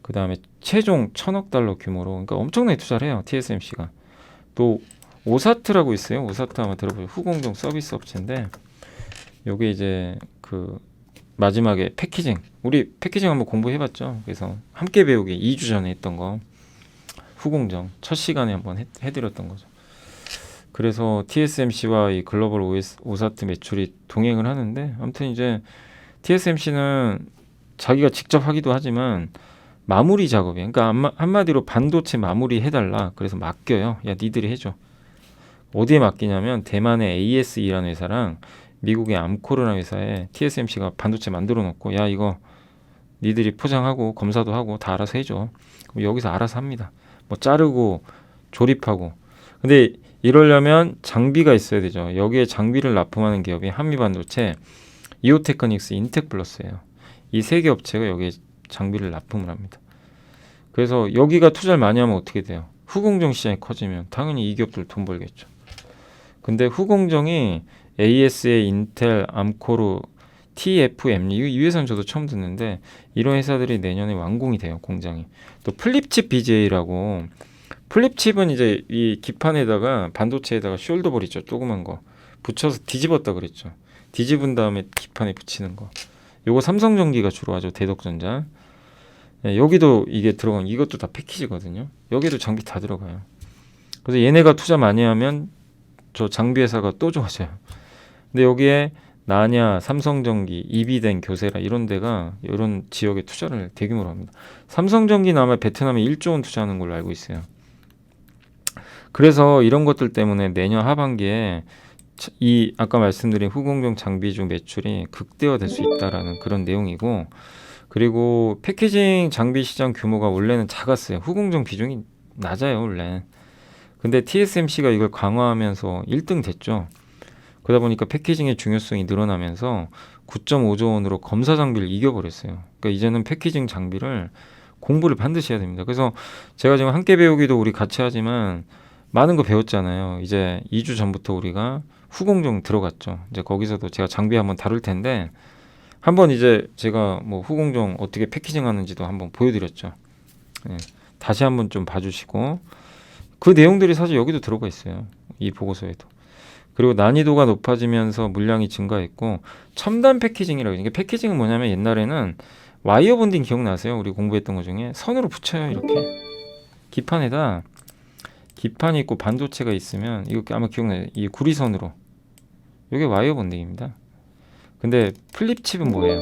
그 다음에 최종 1,000억 달러 규모로 그러니까 엄청나게 투자를 해요. TSMC가. 또 오사트라고 있어요. 오사트 아마 들어보세요. 후공정 서비스 업체인데 요게 이제 그 마지막에 패키징 우리 패키징 한번 공부해봤죠. 그래서 함께 배우기 2주 전에 했던 거 후공정 첫 시간에 한번 해드렸던 거죠. 그래서 TSMC와 이 글로벌 오사트 매출이 동행을 하는데 아무튼 이제 TSMC는 자기가 직접 하기도 하지만 마무리 작업이 그러니까 한마디로 반도체 마무리 해달라 그래서 맡겨요. 야 니들이 해줘. 어디에 맡기냐면 대만의 ASE라는 회사랑 미국의 암코르라는 회사에 TSMC가 반도체 만들어 놓고 야 이거 니들이 포장하고 검사도 하고 다 알아서 해줘. 그럼 여기서 알아서 합니다. 뭐 자르고 조립하고. 근데 이러려면 장비가 있어야 되죠. 여기에 장비를 납품하는 기업이 한미반도체, 이오테크닉스, 인텍플러스예요. 이 세 개 업체가 여기에 장비를 납품을 합니다. 그래서 여기가 투자를 많이 하면 어떻게 돼요? 후공정 시장이 커지면 당연히 이 기업들 돈 벌겠죠. 근데 후공정이 ASA, 인텔, 암코르, TFM 이 회사는 저도 처음 듣는데 이런 회사들이 내년에 완공이 돼요. 공장이. 또 플립칩 BJ라고 플립칩은 이제 이 기판에다가 반도체에다가 숄더볼 있죠. 조그만 거 붙여서 뒤집었다 그랬죠. 뒤집은 다음에 기판에 붙이는 거. 요거 삼성전기가 주로 하죠. 대덕전자. 여기도 이게 들어간 이것도 다 패키지거든요. 여기도 장비 다 들어가요. 그래서 얘네가 투자 많이 하면 저 장비 회사가 또 좋아져요. 근데 여기에 나냐, 삼성전기, 이비덴, 교세라 이런 데가 이런 지역에 투자를 대규모로 합니다. 삼성전기는 아마 베트남에 1조 원 투자하는 걸로 알고 있어요. 그래서 이런 것들 때문에 내년 하반기에 이 아까 말씀드린 후공정 장비주 매출이 극대화될 수 있다라는 그런 내용이고 그리고 패키징 장비 시장 규모가 원래는 작았어요. 후공정 비중이 낮아요 원래. 근데 TSMC가 이걸 강화하면서 1등 됐죠. 그러다 보니까 패키징의 중요성이 늘어나면서 9.5조 원으로 검사 장비를 이겨버렸어요. 그러니까 이제는 패키징 장비를 공부를 반드시 해야 됩니다. 그래서 제가 지금 함께 배우기도 우리 같이 하지만 많은 거 배웠잖아요. 이제 2주 전부터 우리가 후공정 들어갔죠. 이제 거기서도 제가 장비 한번 다룰 텐데 한번 이제 제가 뭐 후공정 어떻게 패키징 하는지도 한번 보여드렸죠. 예, 다시 한번 좀 봐주시고 그 내용들이 사실 여기도 들어가 있어요. 이 보고서에도. 그리고 난이도가 높아지면서 물량이 증가했고 첨단 패키징이라고 이게 패키징은 뭐냐면 옛날에는 와이어 본딩 기억나세요? 우리 공부했던 것 중에 선으로 붙여요. 이렇게 기판에다 기판이 있고 반도체가 있으면 이거 아마 기억나요? 이 구리선으로 이게 와이어 본딩입니다. 근데 플립칩은 뭐예요?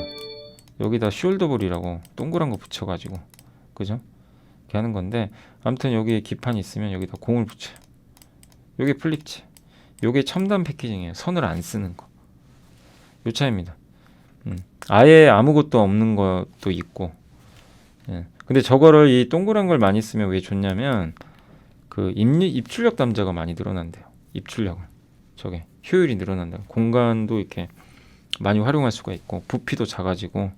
여기다 숄더볼이라고 동그란 거 붙여가지고 그죠? 이렇게 하는 건데 아무튼 여기에 기판이 있으면 여기다 공을 붙여요. 요게 플립칩. 요게 첨단 패키징이에요. 선을 안 쓰는 거. 요 차이입니다. 아예 아무것도 없는 것도 있고. 예. 근데 저거를 이 동그란 걸 많이 쓰면 왜 좋냐면 그 입출력 담자가 많이 늘어난대요. 입출력을. 저게 효율이 늘어난다. 공간도 이렇게 많이 활용할 수가 있고 부피도 작아지고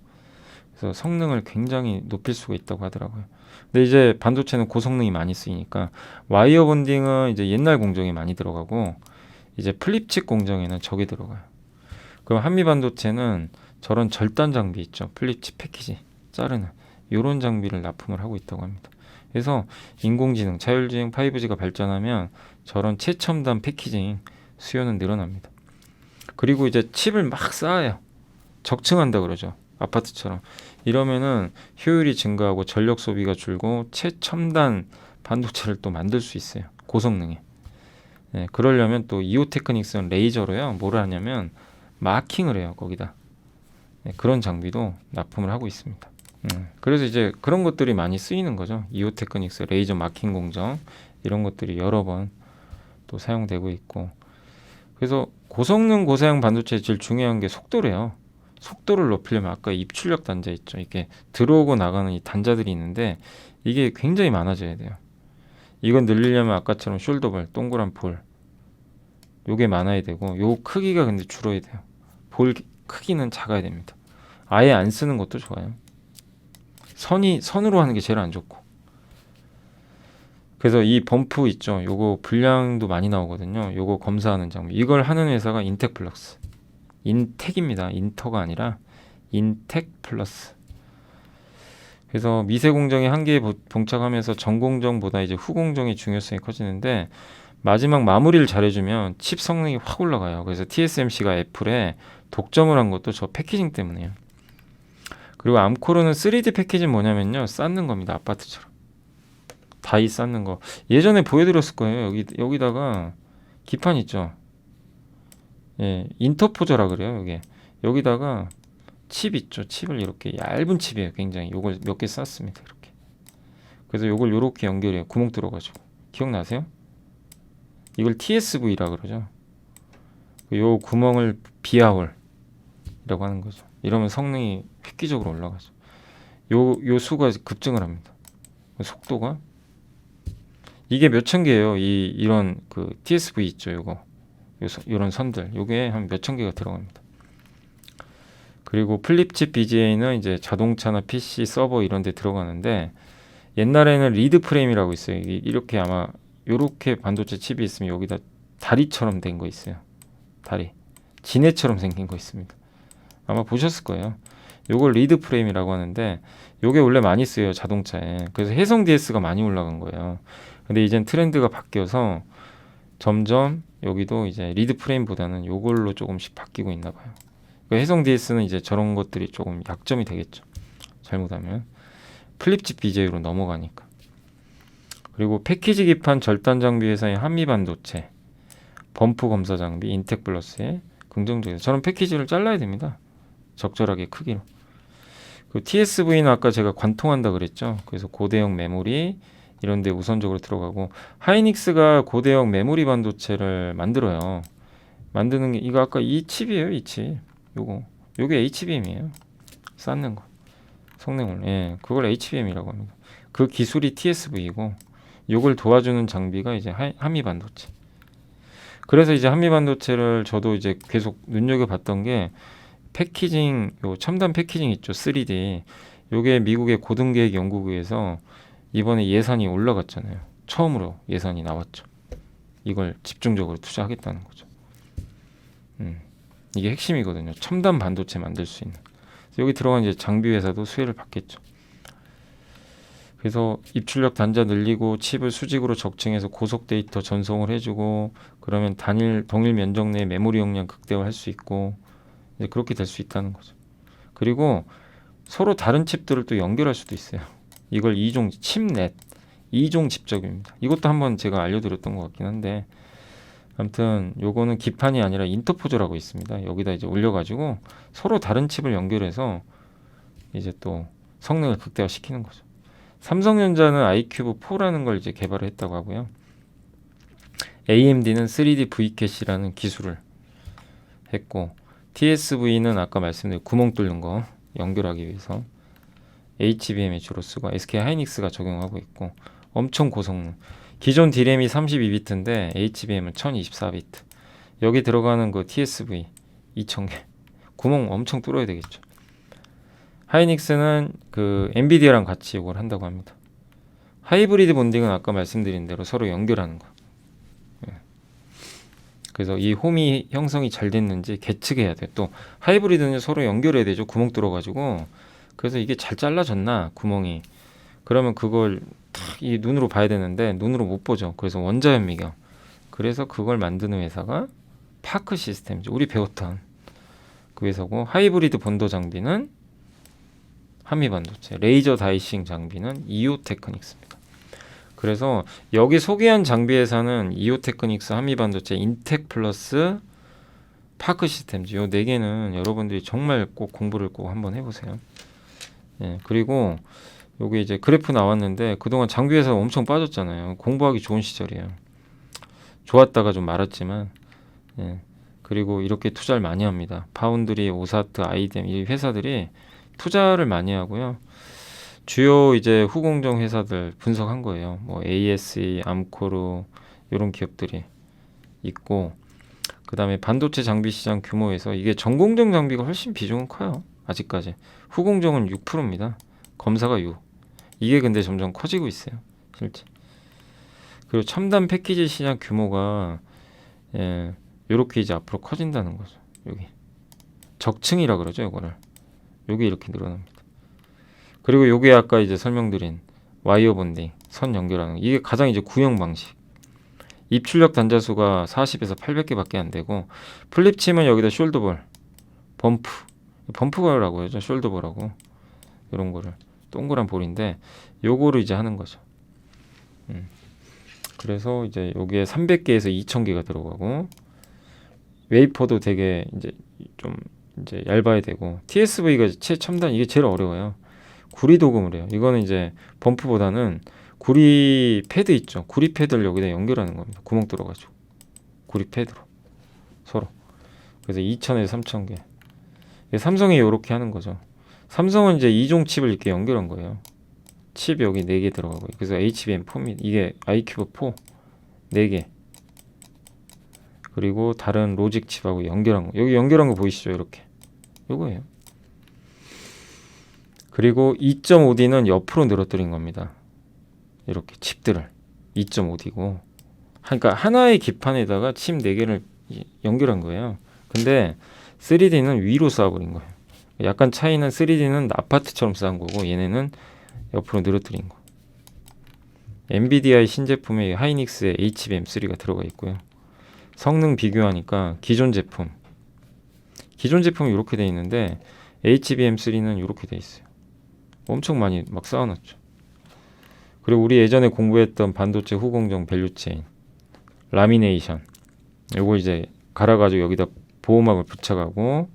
그래서 성능을 굉장히 높일 수가 있다고 하더라고요. 근데 이제 반도체는 고성능이 많이 쓰이니까 와이어 본딩은 이제 옛날 공정에 많이 들어가고 이제 플립칩 공정에는 저게 들어가요. 그럼 한미 반도체는 저런 절단 장비 있죠. 플립칩 패키지 자르는 이런 장비를 납품을 하고 있다고 합니다. 그래서 인공지능, 자율주행 5G가 발전하면 저런 최첨단 패키징 수요는 늘어납니다. 그리고 이제 칩을 막 쌓아요. 적층한다 그러죠. 아파트처럼. 이러면은 효율이 증가하고 전력 소비가 줄고 최첨단 반도체를 또 만들 수 있어요. 고성능에. 네, 그러려면 또 이오 테크닉스는 레이저로요. 뭘 하냐면 마킹을 해요. 거기다. 네, 그런 장비도 납품을 하고 있습니다. 그래서 이제 그런 것들이 많이 쓰이는 거죠. 이오 테크닉스 레이저 마킹 공정 이런 것들이 여러 번 또 사용되고 있고 그래서 고성능 고사양 반도체 제일 중요한 게 속도래요. 속도를 높이려면 아까 입출력 단자 있죠. 이게 들어오고 나가는 이 단자들이 있는데 이게 굉장히 많아져야 돼요. 이건 늘리려면 아까처럼 숄더볼, 동그란 볼 요게 많아야 되고 요 크기가 근데 줄어야 돼요. 볼 크기는 작아야 됩니다. 아예 안 쓰는 것도 좋아요. 선으로 하는 게 제일 안 좋고 그래서 이 범프 있죠. 요거 분량도 많이 나오거든요. 요거 검사하는 장비. 이걸 하는 회사가 인텍플러스. 인텍입니다. 인터가 아니라 인텍플러스. 그래서 미세 공정의 한계에 봉착하면서 전공정보다 이제 후공정의 중요성이 커지는데 마지막 마무리를 잘해주면 칩 성능이 확 올라가요. 그래서 TSMC가 애플에 독점을 한 것도 저 패키징 때문이에요. 그리고 암코르는 3D 패키징 뭐냐면요. 쌓는 겁니다. 아파트처럼. 다이 쌓는 거. 예전에 보여드렸을 거예요. 여기다가 기판 있죠. 예, 인터포저라 그래요. 여기다가 칩 있죠. 칩을 이렇게 얇은 칩이에요. 굉장히 요걸 몇 개 쌌습니다. 이렇게. 그래서 요걸 요렇게 연결해요. 구멍 뚫어가지고. 기억나세요? 이걸 TSV라 그러죠. 요 구멍을 비아홀이라고 하는 거죠. 이러면 성능이 획기적으로 올라가죠. 요 수가 급증을 합니다. 속도가 이게 몇천 개예요. 이런 그 TSV 있죠. 요런 선들. 요게 한 몇천 개가 들어갑니다. 그리고 플립칩 BGA는 이제 자동차나 PC, 서버 이런 데 들어가는데 옛날에는 리드 프레임이라고 있어요. 이렇게 아마 요렇게 반도체 칩이 있으면 여기다 다리처럼 된 거 있어요. 다리. 지네처럼 생긴 거 있습니다. 아마 보셨을 거예요. 요걸 리드 프레임이라고 하는데 요게 원래 많이 쓰여요. 자동차에. 그래서 해성 DS가 많이 올라간 거예요. 근데 이젠 트렌드가 바뀌어서 점점 여기도 이제 리드 프레임보다는 요걸로 조금씩 바뀌고 있나 봐요. 그러니까 해성 DS는 이제 저런 것들이 조금 약점이 되겠죠. 잘못하면. 플립칩 BJ로 넘어가니까. 그리고 패키지 기판 절단 장비 회사인 한미반도체, 범프 검사 장비, 인텍플러스에 긍정적이다. 저런 패키지를 잘라야 됩니다. 적절하게 크기로. 그 TSV는 아까 제가 관통한다 그랬죠. 그래서 고대형 메모리 이런 데 우선적으로 들어가고 하이닉스가 고대형 메모리 반도체를 만들어요. 만드는 게 이거 아까 이 칩이에요. 이 칩. 요게 HBM이에요. 쌓는 거. 성능을. 예. 그걸 HBM이라고 합니다. 그 기술이 TSV이고 요걸 도와주는 장비가 이제 한미 반도체. 그래서 이제 한미 반도체를 저도 이제 계속 눈여겨봤던 게 패키징, 요 첨단 패키징 있죠, 3D. 요게 미국의 고등계획연구부에서 이번에 예산이 올라갔잖아요. 처음으로 예산이 나왔죠. 이걸 집중적으로 투자하겠다는 거죠. 이게 핵심이거든요. 첨단 반도체 만들 수 있는. 여기 들어간 이제 장비 회사도 수혜를 받겠죠. 그래서 입출력 단자 늘리고 칩을 수직으로 적층해서 고속 데이터 전송을 해주고, 그러면 동일 면적 내 메모리 용량 극대화할 수 있고, 이제 그렇게 될 수 있다는 거죠. 그리고 서로 다른 칩들을 또 연결할 수도 있어요. 이걸 칩넷, 이종 집적입니다. 이것도 한번 제가 알려드렸던 것 같긴 한데, 아무튼 요거는 기판이 아니라 인터포저라고 있습니다. 여기다 이제 올려가지고 서로 다른 칩을 연결해서 이제 또 성능을 극대화 시키는 거죠. 삼성전자는 아이큐브 4라는 걸 이제 개발을 했다고 하고요. AMD는 3D V캐시라는 기술을 했고, TSV는 아까 말씀드린 구멍 뚫는 거 연결하기 위해서 HBM에 주로 쓰고, SK 하이닉스가 적용하고 있고, 엄청 고성능. 기존 D램이 32비트인데 HBM은 1024비트. 여기 들어가는 그 TSV 2000개. 구멍 엄청 뚫어야 되겠죠. 하이닉스는 그 엔비디아랑 같이 이걸 한다고 합니다. 하이브리드 본딩은 아까 말씀드린 대로 서로 연결하는 거. 그래서 이 홈이 형성이 잘 됐는지 계측해야 돼. 또 하이브리드는 서로 연결해야 되죠. 구멍 뚫어가지고. 그래서 이게 잘 잘라졌나 구멍이. 그러면 그걸 이 눈으로 봐야 되는데 눈으로 못 보죠. 그래서 원자현미경. 그래서 그걸 만드는 회사가 파크 시스템이죠. 우리 배웠던 그 회사고, 하이브리드 본도 장비는 한미반도체, 레이저 다이싱 장비는 이오테크닉스입니다. 그래서 여기 소개한 장비 회사는 이오테크닉스, 한미반도체, 인텍플러스, 파크 시스템즈. 요 네 개는 여러분들이 정말 꼭 공부를 꼭 한번 해보세요. 예, 그리고 여기 이제 그래프 나왔는데 그동안 장비 회사 엄청 빠졌잖아요. 공부하기 좋은 시절이에요. 좋았다가 좀 말았지만, 예, 그리고 이렇게 투자를 많이 합니다. 파운드리, 오사트, 아이뎀 이 회사들이 투자를 많이 하고요. 주요 이제 후공정 회사들 분석한 거예요. 뭐 ASE, 암코르 이런 기업들이 있고, 그 다음에 반도체 장비 시장 규모에서 이게 전공정 장비가 훨씬 비중은 커요. 아직까지 후공정은 6%입니다. 검사가 6. 이게 근데 점점 커지고 있어요, 실제. 그리고 첨단 패키지 시장 규모가 이렇게 이제 앞으로 커진다는 거죠. 여기 적층이라 그러죠, 이거를. 여기 이렇게 늘어납니다. 그리고 요게 아까 이제 설명드린 와이어 본딩, 선 연결하는 거. 이게 가장 이제 구형 방식. 입출력 단자 수가 40에서 800개밖에 안 되고, 플립 치면 여기다 숄더볼, 범프라고 하죠. 숄더볼하고 이런 거를 동그란 볼인데 요거를 이제 하는 거죠. 그래서 이제 여기에 300개에서 2000개가 들어가고, 웨이퍼도 되게 이제 좀 이제 얇아야 되고, TSV가 최첨단, 이게 제일 어려워요. 구리 도금을 해요. 이거는 이제 범프보다는 구리 패드 있죠. 구리 패드를 여기다 연결하는 겁니다. 구멍 뚫어가지고 구리 패드로 서로. 그래서 2000에서 3000개. 삼성이 이렇게 하는 거죠. 삼성은 이제 이종 칩을 이렇게 연결한 거예요. 칩 여기 4개 들어가고, 그래서 HBM4입니다. 이게 iCube 4 4개. 그리고 다른 로직 칩하고 연결한 거. 여기 연결한 거 보이시죠? 이렇게. 요거예요. 그리고 2.5D는 옆으로 늘어뜨린 겁니다. 이렇게 칩들을 2.5D고, 그러니까 하나의 기판에다가 칩 4개를 연결한 거예요. 근데 3D는 위로 쌓아버린 거예요. 약간 차이는 3D는 아파트처럼 쌓은 거고, 얘네는 옆으로 늘어뜨린 거. 엔비디아의 신제품에 하이닉스의 HBM3가 들어가 있고요. 성능 비교하니까 기존 제품이 이렇게 돼 있는데 HBM3는 이렇게 돼 있어요. 엄청 많이 막 쌓아놨죠. 그리고 우리 예전에 공부했던 반도체 후공정 밸류체인, 라미네이션, 요거 이제 갈아가지고 여기다 보호막을 붙여가고,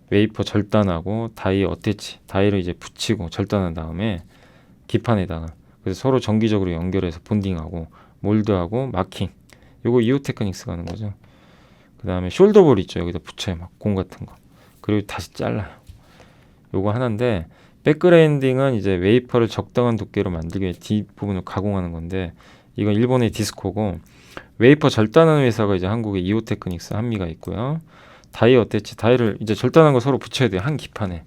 웨이퍼 절단하고 다이 어태치, 다이를 이제 붙이고 절단한 다음에 기판에다가, 그래서 서로 정기적으로 연결해서 본딩하고 몰드하고 마킹. 요거 이오테크닉스가 하는 거죠. 그 다음에 숄더볼 있죠. 여기다 붙여요. 막 공 같은 거. 그리고 다시 잘라요. 요거 하나인데, 백그라인딩은 이제 웨이퍼를 적당한 두께로 만들기 위해 뒷부분을 가공하는 건데, 이건 일본의 디스코고, 웨이퍼 절단하는 회사가 이제 한국의 이오테크닉스, 한미가 있고요. 다이 어땠지? 다이를 이제 절단한 거 서로 붙여야 돼요. 한 기판에.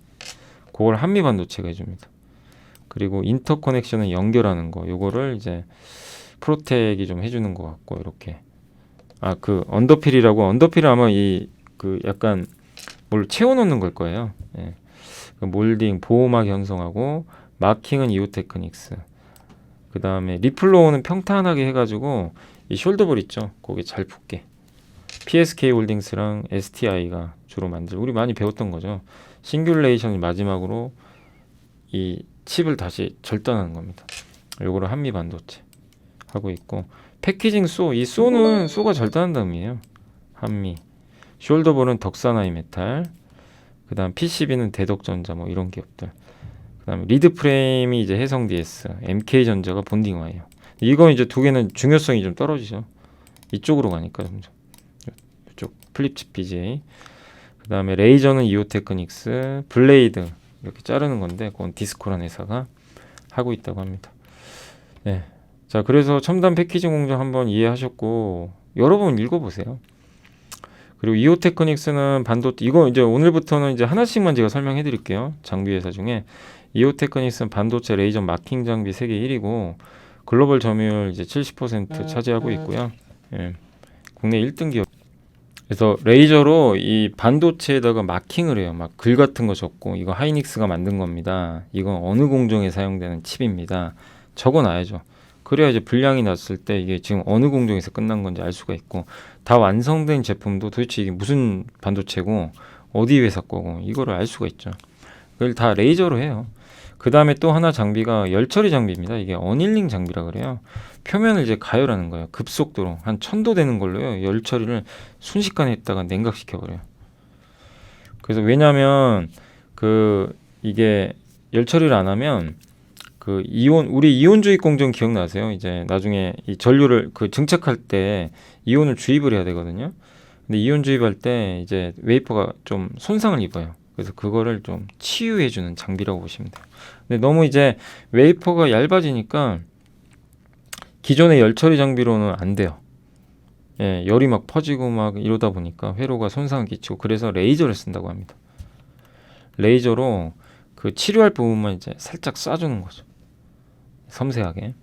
그걸 한미 반도체가 해줍니다. 그리고 인터커넥션을 연결하는 거, 요거를 이제 프로텍이 좀 해주는 것 같고, 이렇게. 그 언더필이라고, 언더필은 아마 그 약간 뭘 채워놓는 걸 거예요. 예. 그 몰딩, 보호막 형성하고, 마킹은 이오테크닉스. 그 다음에 리플로우는 평탄하게 해가지고 이 숄더볼 있죠, 거기 잘 붙게. PSK 홀딩스랑 STI가 주로 우리 많이 배웠던 거죠. 싱귤레이션을 마지막으로 이 칩을 다시 절단하는 겁니다. 요거를 한미 반도체 하고 있고, 패키징 이 쏘는 쏘가 절단한다는 의미예요. 한미. 숄더볼은 덕사나이 메탈. 그 다음 PCB는 대덕전자, 뭐 이런 기업들. 그 다음에 리드 프레임이 이제 해성 DS, MK전자가 본딩 와이어. 이건 이제 두 개는 중요성이 좀 떨어지죠. 이쪽으로 가니까 점점. 이쪽 플립칩 BGA. 그 다음에 레이저는 이오테크닉스, 블레이드 이렇게 자르는 건데, 그건 디스코라는 회사가 하고 있다고 합니다. 네. 자, 그래서 첨단 패키징 공정 한번 이해하셨고, 여러 번 읽어보세요. 그리고 이오테크닉스는 반도체, 이거 이제 오늘부터는 이제 하나씩만 제가 설명해 드릴게요. 장비 회사 중에. 이오테크닉스는 반도체 레이저 마킹 장비 세계 1위고, 글로벌 점유율 이제 70% 차지하고 있고요. 예. 국내 1등 기업. 그래서 레이저로 이 반도체에다가 마킹을 해요. 막 글 같은 거 적고, 이거 하이닉스가 만든 겁니다. 이건 어느 공정에 사용되는 칩입니다. 적어놔야죠. 그래야 이제 분량이 났을 때 이게 지금 어느 공정에서 끝난 건지 알 수가 있고, 다 완성된 제품도 도대체 이게 무슨 반도체고 어디 회사 거고 이거를 알 수가 있죠. 그걸 다 레이저로 해요. 그 다음에 또 하나 장비가 열처리 장비입니다. 이게 어닐링 장비라 그래요. 표면을 이제 가열하는 거예요. 급속도로 한 1000도 되는 걸로요. 열처리를 순식간에 했다가 냉각시켜 버려요. 그래서 왜냐하면 이게 열처리를 안 하면 우리 이온주입 공정 기억나세요? 이제 나중에 이 전류를 증착할 때 이온을 주입을 해야 되거든요. 근데 이온 주입할 때 이제 웨이퍼가 좀 손상을 입어요. 그래서 그거를 좀 치유해주는 장비라고 보시면 돼요. 근데 너무 이제 웨이퍼가 얇아지니까 기존의 열처리 장비로는 안 돼요. 예, 열이 막 퍼지고 막 이러다 보니까 회로가 손상을 끼치고, 그래서 레이저를 쓴다고 합니다. 레이저로 치료할 부분만 이제 살짝 쏴주는 거죠. 섬세하게.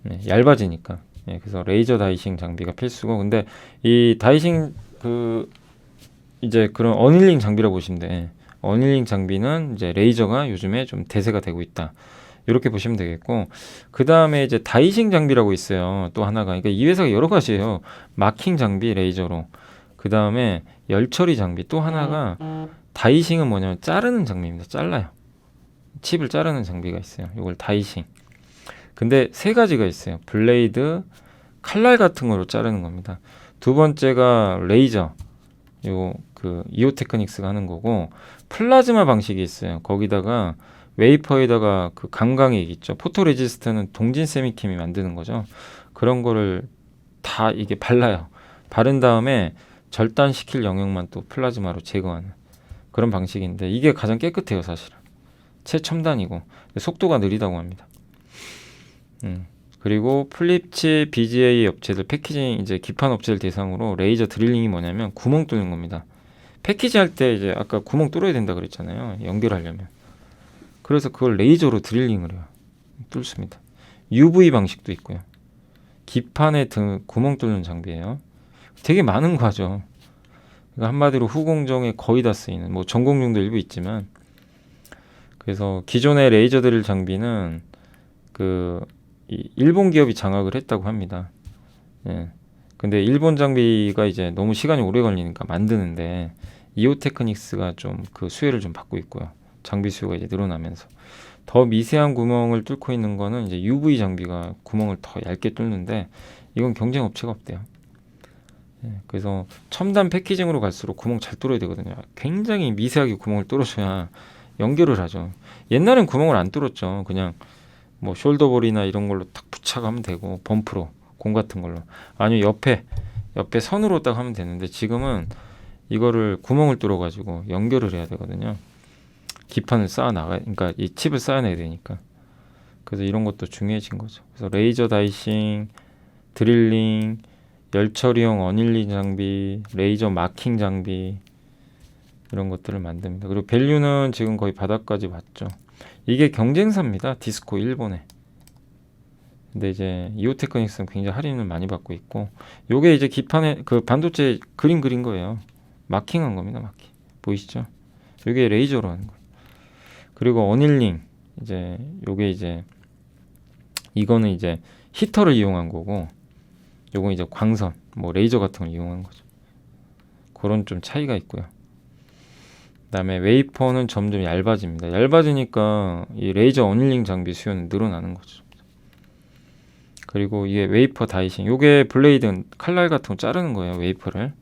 네, 얇아지니까. 예, 그래서 레이저 다이싱 장비가 필수고, 근데 이 다이싱 이제 그런 어닐링 장비라고 보시면 돼. 어닐링 장비는 이제 레이저가 요즘에 좀 대세가 되고 있다. 이렇게 보시면 되겠고, 그 다음에 이제 다이싱 장비라고 있어요. 또 하나가. 그러니까 이 회사가 여러 가지예요. 마킹 장비 레이저로. 그 다음에 열처리 장비. 또 하나가 다이싱은 뭐냐면 자르는 장비입니다. 잘라요. 칩을 자르는 장비가 있어요. 이걸 다이싱. 근데 세 가지가 있어요. 블레이드, 칼날 같은 거로 자르는 겁니다. 두 번째가 레이저. 이오테크닉스가 하는 거고, 플라즈마 방식이 있어요. 거기다가 웨이퍼에다가 감광액 있죠. 포토레지스트는 동진 세미캠이 만드는 거죠. 그런 거를 다 이게 발라요. 바른 다음에 절단시킬 영역만 또 플라즈마로 제거하는 그런 방식인데, 이게 가장 깨끗해요, 사실은. 최첨단이고 속도가 느리다고 합니다. 그리고 플립칩 BGA 업체들, 패키징 이제 기판 업체들 대상으로 레이저 드릴링이 뭐냐면 구멍 뚫는 겁니다. 패키지 할 때 이제 아까 구멍 뚫어야 된다 그랬잖아요. 연결하려면. 그래서 그걸 레이저로 드릴링을 해요. 뚫습니다. UV 방식도 있고요. 기판에 구멍 뚫는 장비예요. 되게 많은 과죠. 그러니까 한마디로 후공정에 거의 다 쓰이는, 뭐 전공정도 일부 있지만, 그래서 기존의 레이저 드릴 장비는 이 일본 기업이 장악을 했다고 합니다. 예. 근데 일본 장비가 이제 너무 시간이 오래 걸리니까 만드는데, 이오테크닉스가 좀 수혜를 좀 받고 있고요. 장비 수요가 이제 늘어나면서 더 미세한 구멍을 뚫고 있는 거는 이제 UV 장비가 구멍을 더 얇게 뚫는데, 이건 경쟁 업체가 없대요. 예. 그래서 첨단 패키징으로 갈수록 구멍 잘 뚫어야 되거든요. 굉장히 미세하게 구멍을 뚫어줘야 연결을 하죠. 옛날엔 구멍을 안 뚫었죠. 그냥 뭐 숄더볼이나 이런 걸로 딱 부착하면 되고, 범프로 공 같은 걸로, 아니면 옆에 선으로 딱 하면 되는데, 지금은 이거를 구멍을 뚫어 가지고 연결을 해야 되거든요. 기판을 그러니까 이 칩을 쌓아내야 되니까. 그래서 이런 것도 중요해진 거죠. 그래서 레이저 다이싱, 드릴링, 열 처리용 어닐링 장비, 레이저 마킹 장비 이런 것들을 만듭니다. 그리고 밸류는 지금 거의 바닥까지 왔죠. 이게 경쟁사입니다. 디스코 일본에. 근데 이제 이오테크닉스는 굉장히 할인을 많이 받고 있고, 요게 이제 기판에 그 반도체 그림 그린 거예요. 마킹한 겁니다. 마킹 보이시죠? 요게 레이저로 하는 거예요. 그리고 어닐링 이제 요게 이제 이거는 이제 히터를 이용한 거고, 요건 이제 광선 뭐 레이저 같은 걸 이용한 거죠. 그런 좀 차이가 있고요. 그다음에 웨이퍼는 점점 얇아집니다. 얇아지니까 이 레이저 어닐링 장비 수요는 늘어나는 거죠. 그리고 이게 웨이퍼 다이싱, 요게 블레이드 칼날 같은 거 자르는 거예요. 웨이퍼를.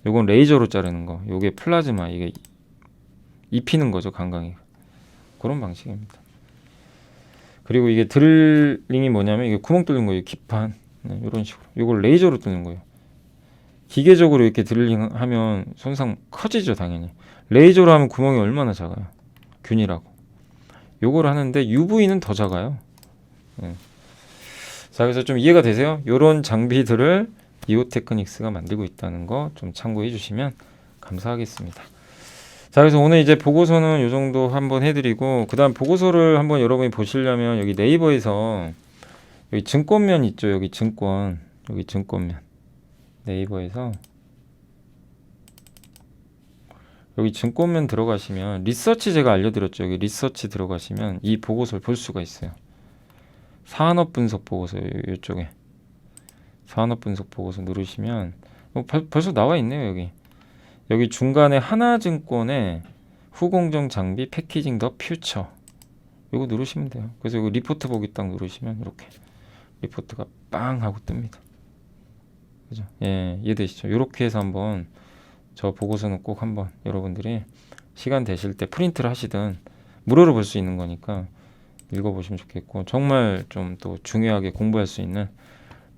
요건 레이저로 자르는 거. 요게 플라즈마, 이게 입히는 거죠. 강강이. 그런 방식입니다. 그리고 이게 드릴링이 뭐냐면 이게 구멍 뚫는 거예요. 기판. 네, 이런 식으로. 요걸 레이저로 뚫는 거예요. 기계적으로 이렇게 드릴링 하면 손상 커지죠. 당연히. 레이저로 하면 구멍이 얼마나 작아요. 균일하고. 요걸 하는데 UV는 더 작아요. 네. 자, 그래서 좀 이해가 되세요? 요런 장비들을 이오테크닉스가 만들고 있다는 거 좀 참고해 주시면 감사하겠습니다. 자, 그래서 오늘 이제 보고서는 요 정도 한번 해드리고, 그 다음 보고서를 한번 여러분이 보시려면 여기 네이버에서 여기 증권면 있죠. 여기 증권, 여기 증권면 네이버에서 여기 증권면 들어가시면 리서치 제가 알려드렸죠. 여기 리서치 들어가시면 이 보고서를 볼 수가 있어요. 산업분석 보고서 이쪽에 산업분석 보고서 누르시면 벌써 나와 있네요. 여기 중간에 하나증권의 후공정 장비 패키징 더 퓨처 이거 누르시면 돼요. 그래서 여기 리포트 보기 딱 누르시면 이렇게 리포트가 빵 하고 뜹니다. 그죠? 예, 이해되시죠? 이렇게 해서 한번 저 보고서는 꼭 한번 여러분들이 시간 되실 때 프린트를 하시든 무료로 볼 수 있는 거니까 읽어보시면 좋겠고, 정말 좀 또 중요하게 공부할 수 있는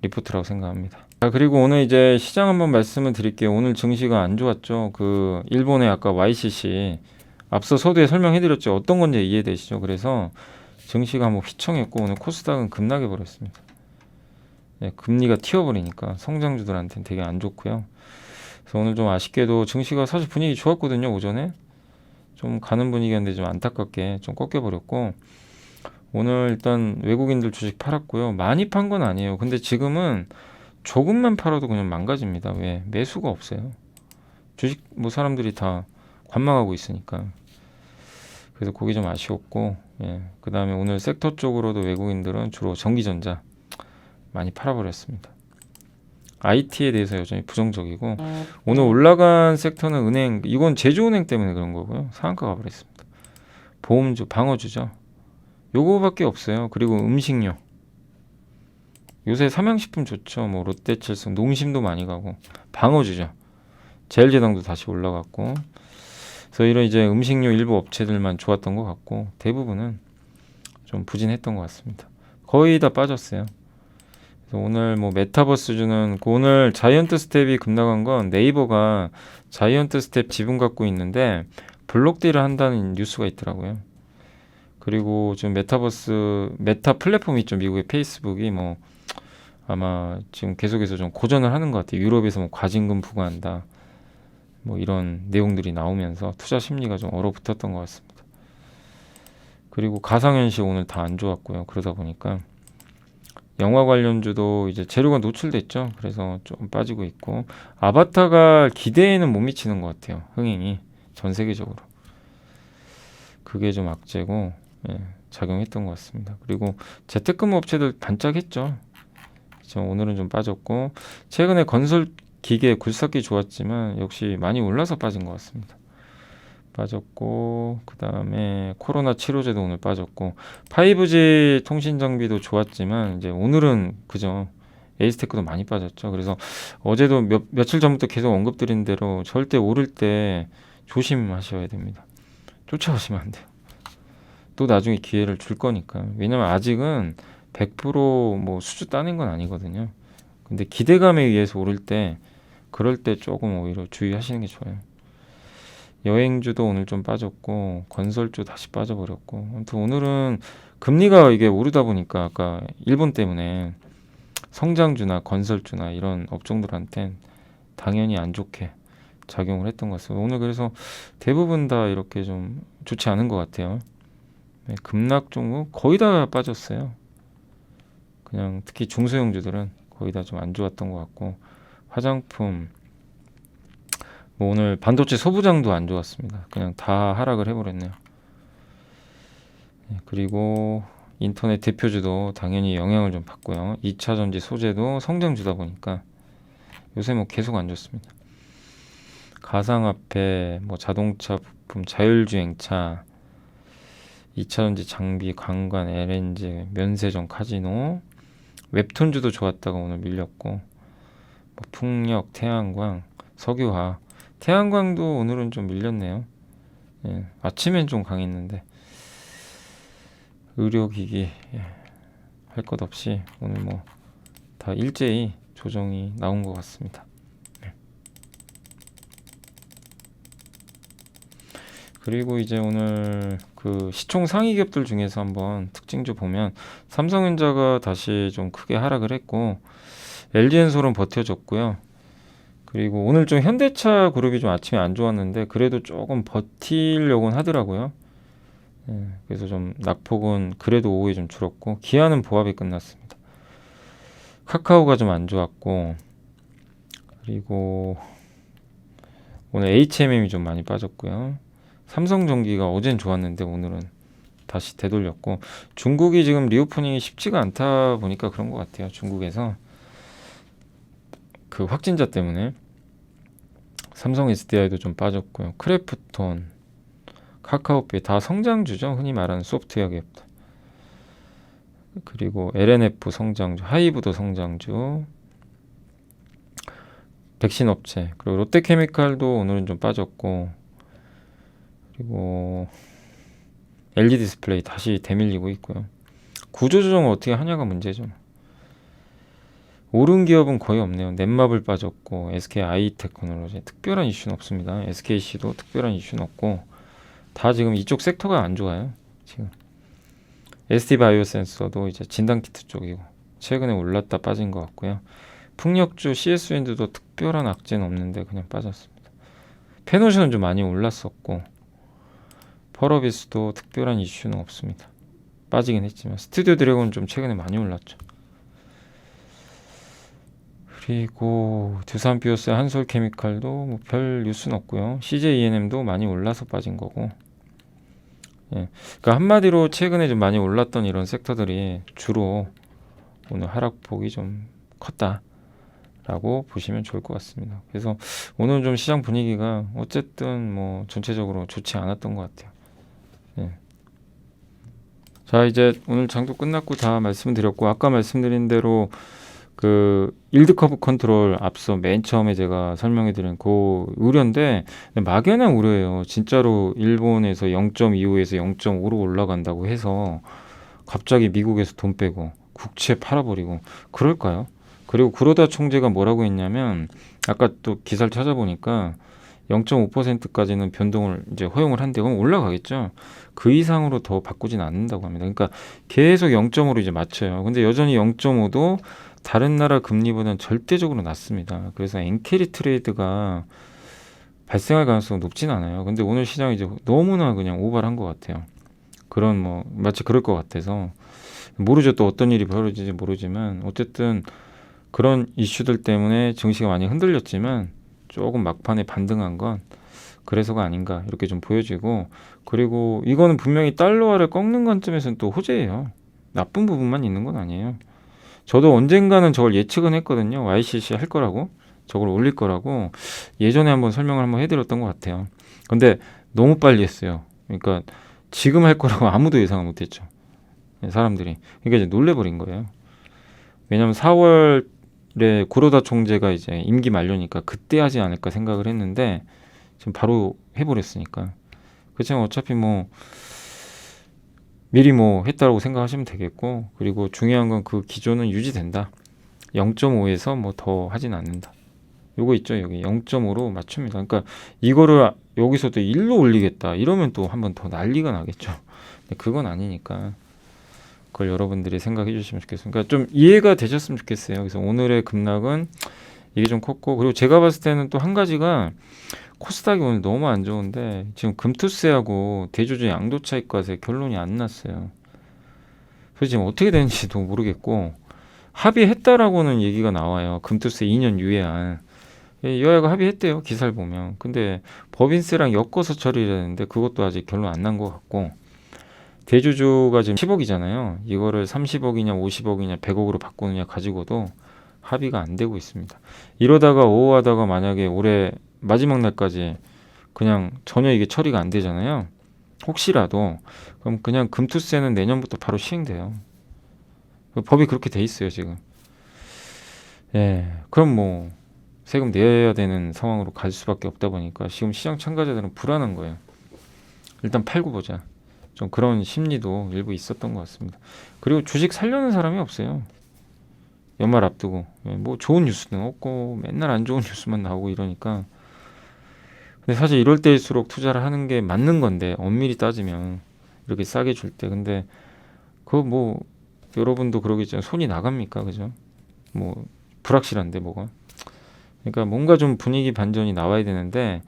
리포트라고 생각합니다. 자, 그리고 오늘 이제 시장 한번 말씀을 드릴게요. 오늘 증시가 안 좋았죠. 그 일본의 아까 YCC 앞서 서두에 설명해 드렸죠. 어떤 건지 이해되시죠? 그래서 증시가 한번 휘청했고 오늘 코스닥은 급락해 버렸습니다. 예, 금리가 튀어버리니까 성장주들한테는 되게 안 좋고요. 그래서 오늘 좀 아쉽게도 증시가 사실 분위기 좋았거든요. 오전에 좀 가는 분위기였는데 좀 안타깝게 좀 꺾여버렸고, 오늘 일단 외국인들 주식 팔았고요. 많이 판 건 아니에요. 근데 지금은 조금만 팔아도 그냥 망가집니다. 왜? 매수가 없어요. 주식 뭐 사람들이 다 관망하고 있으니까. 그래서 그게 좀 아쉬웠고, 예. 그 다음에 오늘 섹터 쪽으로도 외국인들은 주로 전기전자 많이 팔아버렸습니다. IT에 대해서 여전히 부정적이고, 오늘 올라간 섹터는 은행, 이건 제주은행 때문에 그런 거고요. 상한가 가버렸습니다. 보험주, 방어주죠. 요거밖에 없어요. 그리고 음식료. 요새 삼양식품 좋죠. 뭐 롯데칠성, 농심도 많이 가고, 방어주죠. 제일제당도 다시 올라갔고, 그래서 이런 이제 음식료 일부 업체들만 좋았던 것 같고, 대부분은 좀 부진했던 것 같습니다. 거의 다 빠졌어요. 그래서 오늘 뭐 메타버스주는 오늘 자이언트 스텝이 급락한 건 네이버가 자이언트 스텝 지분 갖고 있는데 블록딜을 한다는 뉴스가 있더라고요. 그리고 지금 메타버스 메타 플랫폼이 있죠. 미국의 페이스북이 뭐 아마 지금 계속해서 좀 고전을 하는 것 같아요. 유럽에서 뭐 과징금 부과한다, 뭐 이런 내용들이 나오면서 투자 심리가 좀 얼어붙었던 것 같습니다. 그리고 가상현실 오늘 다 안 좋았고요. 그러다 보니까 영화 관련주도 이제 재료가 노출됐죠. 그래서 좀 빠지고 있고, 아바타가 기대에는 못 미치는 것 같아요. 흥행이 전 세계적으로 그게 좀 악재고, 예, 작용했던 것 같습니다. 그리고 재택근무 업체들 반짝했죠. 오늘은 좀 빠졌고, 최근에 건설 기계 굴삭기 좋았지만 역시 많이 올라서 빠진 것 같습니다. 빠졌고, 그 다음에 코로나 치료제도 오늘 빠졌고, 5G 통신 장비도 좋았지만 이제 오늘은 그죠, 에이스테크도 많이 빠졌죠. 그래서 어제도 며칠 전부터 계속 언급드린 대로 절대 오를 때 조심하셔야 됩니다. 쫓아오시면 안 돼요. 또 나중에 기회를 줄 거니까. 왜냐면 아직은 100% 수주 따낸 건 아니거든요. 근데 기대감에 의해서 오를 때, 그럴 때 조금 오히려 주의하시는 게 좋아요. 여행주도 오늘 좀 빠졌고, 건설주 다시 빠져버렸고, 아무튼 오늘은 금리가 이게 오르다 보니까 아까 일본 때문에 성장주나 건설주나 이런 업종들한텐 당연히 안 좋게 작용을 했던 것 같습니다. 오늘 그래서 대부분 다 이렇게 좀 좋지 않은 것 같아요. 네, 급락 종목 거의 다 빠졌어요. 그냥 특히 중소형주들은 거의 다 좀 안 좋았던 것 같고, 화장품, 뭐 오늘 반도체 소부장도 안 좋았습니다. 그냥 다 하락을 해버렸네요. 네, 그리고 인터넷 대표주도 당연히 영향을 좀 받고요. 2차전지 소재도 성장주다 보니까 요새 뭐 계속 안 좋습니다. 가상화폐, 뭐 자동차 부품, 자율주행차, 2차전지 장비, 관관, LNG, 면세점, 카지노, 웹툰주도 좋았다가 오늘 밀렸고, 뭐 풍력, 태양광, 석유화, 태양광도 오늘은 좀 밀렸네요. 예, 아침엔 좀 강했는데 의료기기, 할 것 없이 오늘 뭐 다 일제히 조정이 나온 것 같습니다. 그리고 이제 오늘 그 시총 상위 기업들 중에서 한번 특징주 보면, 삼성전자가 다시 좀 크게 하락을 했고, LG엔솔은 버텨줬고요. 그리고 오늘 좀 현대차 그룹이 좀 아침에 안 좋았는데 그래도 조금 버티려고는 하더라고요. 예, 그래서 좀 낙폭은 그래도 오후에 좀 줄었고, 기아는 보합이 끝났습니다. 카카오가 좀 안 좋았고, 그리고 오늘 HMM이 좀 많이 빠졌고요. 삼성전기가 어젠 좋았는데 오늘은 다시 되돌렸고, 중국이 지금 리오프닝이 쉽지가 않다 보니까 그런 것 같아요. 중국에서 그 확진자 때문에 삼성 SDI도 좀 빠졌고요. 크래프톤, 카카오페이 다 성장주죠. 흔히 말하는 소프트웨어 기업들. 그리고 LNF 성장주, 하이브도 성장주, 백신 업체, 그리고 롯데케미칼도 오늘은 좀 빠졌고, 그리고 LG 디스플레이 다시 대밀리고 있고요. 구조조정을 어떻게 하냐가 문제죠. 오른 기업은 거의 없네요. 넷마블 빠졌고, SK 아이테크놀로지 특별한 이슈는 없습니다. SKC도 특별한 이슈는 없고, 다 지금 이쪽 섹터가 안 좋아요. 지금 ST바이오센서도 이제 진단키트 쪽이고 최근에 올랐다 빠진 것 같고요. 풍력주 CS윈드도 특별한 악재는 없는데 그냥 빠졌습니다. 페노션은 좀 많이 올랐었고, 펄어비스도 특별한 이슈는 없습니다. 빠지긴 했지만 스튜디오 드래곤은 좀 최근에 많이 올랐죠. 그리고 두산비오스, 한솔케미칼도 뭐 별 뉴스는 없고요. CJENM도 많이 올라서 빠진 거고, 예, 그러니까 한마디로 최근에 좀 많이 올랐던 이런 섹터들이 주로 오늘 하락폭이 좀 컸다라고 보시면 좋을 것 같습니다. 그래서 오늘 좀 시장 분위기가 어쨌든 뭐 전체적으로 좋지 않았던 것 같아요. 예. 자, 이제 오늘 장도 끝났고 다 말씀드렸고, 아까 말씀드린 대로 그 일드 커브 컨트롤 앞서 맨 처음에 제가 설명해드린 그 우려인데 막연한 우려예요. 진짜로 일본에서 0.25에서 0.5로 올라간다고 해서 갑자기 미국에서 돈 빼고 국채 팔아버리고 그럴까요? 그리고 구로다 총재가 뭐라고 했냐면, 아까 또 기사를 찾아보니까 0.5%까지는 변동을 이제 허용을 한대. 그럼 올라가겠죠. 그 이상으로 더 바꾸진 않는다고 합니다. 그러니까 계속 0.5로 이제 맞춰요. 근데 여전히 0.5도 다른 나라 금리보다는 절대적으로 낮습니다. 그래서 엔캐리 트레이드가 발생할 가능성이 높진 않아요. 근데 오늘 시장이 이제 너무나 그냥 오버한 것 같아요. 그런 뭐 마치 그럴 것 같아서 모르죠. 또 어떤 일이 벌어질지 모르지만 어쨌든 그런 이슈들 때문에 증시가 많이 흔들렸지만 조금 막판에 반등한 건 그래서가 아닌가 이렇게 좀 보여지고, 그리고 이거는 분명히 달러화를 꺾는 관점에서는 또 호재예요. 나쁜 부분만 있는 건 아니에요. 저도 언젠가는 저걸 예측은 했거든요. YCC 할 거라고, 저걸 올릴 거라고 예전에 한번 설명을 한번 해드렸던 것 같아요. 근데 너무 빨리 했어요. 그러니까 지금 할 거라고 아무도 예상을 못했죠. 사람들이. 그러니까 이제 놀래버린 거예요. 왜냐하면 4월에 구로다 총재가 이제 임기 만료니까 그때 하지 않을까 생각을 했는데 지금 바로 해버렸으니까. 그렇지만 어차피 뭐 미리 뭐 했다라고 생각하시면 되겠고, 그리고 중요한 건 그 기조는 유지된다. 0.5에서 뭐 더 하진 않는다. 요거 있죠. 여기 0.5로 맞춥니다. 그러니까 이거를 여기서 또 1로 올리겠다 이러면 또 한 번 더 난리가 나겠죠. 근데 그건 아니니까 그걸 여러분들이 생각해 주시면 좋겠습니다. 그러니까 좀 이해가 되셨으면 좋겠어요. 그래서 오늘의 급락은 이게 좀 컸고, 그리고 제가 봤을 때는 또 한 가지가 코스닥이 오늘 너무 안 좋은데 지금 금투세하고 대주주 양도 차익과세 결론이 안 났어요. 그래서 지금 어떻게 되는지도 모르겠고, 합의했다라고는 얘기가 나와요. 금투세 2년 유예한. 여야가 합의했대요. 기사를 보면. 근데 법인세랑 엮어서 처리를 했는데 그것도 아직 결론 안 난 것 같고, 대주주가 지금 10억이잖아요. 이거를 30억이냐 50억이냐 100억으로 바꾸느냐 가지고도 합의가 안 되고 있습니다. 이러다가 오호하다가 만약에 올해 마지막 날까지 그냥 전혀 이게 처리가 안 되잖아요. 혹시라도 그럼 그냥 금투세는 내년부터 바로 시행돼요. 법이 그렇게 돼 있어요 지금. 예, 그럼 뭐 세금 내야 되는 상황으로 갈 수밖에 없다 보니까 지금 시장 참가자들은 불안한 거예요. 일단 팔고 보자. 좀 그런 심리도 일부 있었던 것 같습니다. 그리고 주식 살려는 사람이 없어요. 연말 앞두고 뭐 좋은 뉴스는 없고 맨날 안 좋은 뉴스만 나오고 이러니까. 근데 사실 이럴 때일수록 투자를 하는 게 맞는 건데 엄밀히 따지면 이렇게 싸게 줄 때. 근데 그거 뭐 여러분도 그러겠죠. 손이 나갑니까, 그죠? 뭐 불확실한데 뭐가. 그러니까 뭔가 좀 분위기 반전이 나와야 되는데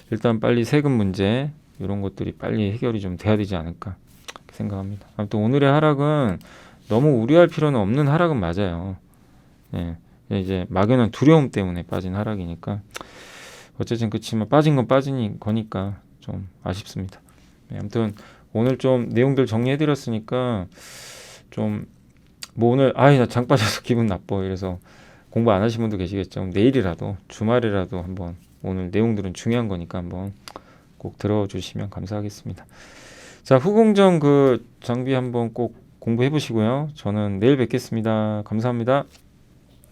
일단 빨리 세금 문제 이런 것들이 빨리 해결이 좀 돼야 되지 않을까 생각합니다. 아무튼 오늘의 하락은 너무 우려할 필요는 없는 하락은 맞아요. 예, 이제 막연한 두려움 때문에 빠진 하락이니까 어쨌든 그렇지만 빠진 건 빠진 거니까 좀 아쉽습니다. 예, 아무튼 오늘 좀 내용들 정리해드렸으니까 좀 뭐 오늘 나 장 빠져서 기분 나빠 이래서 공부 안 하신 분도 계시겠죠. 내일이라도 주말이라도 한번 오늘 내용들은 중요한 거니까 한번 꼭 들어주시면 감사하겠습니다. 자, 후공정 그 장비 한번 꼭 공부해 보시고요. 저는 내일 뵙겠습니다. 감사합니다.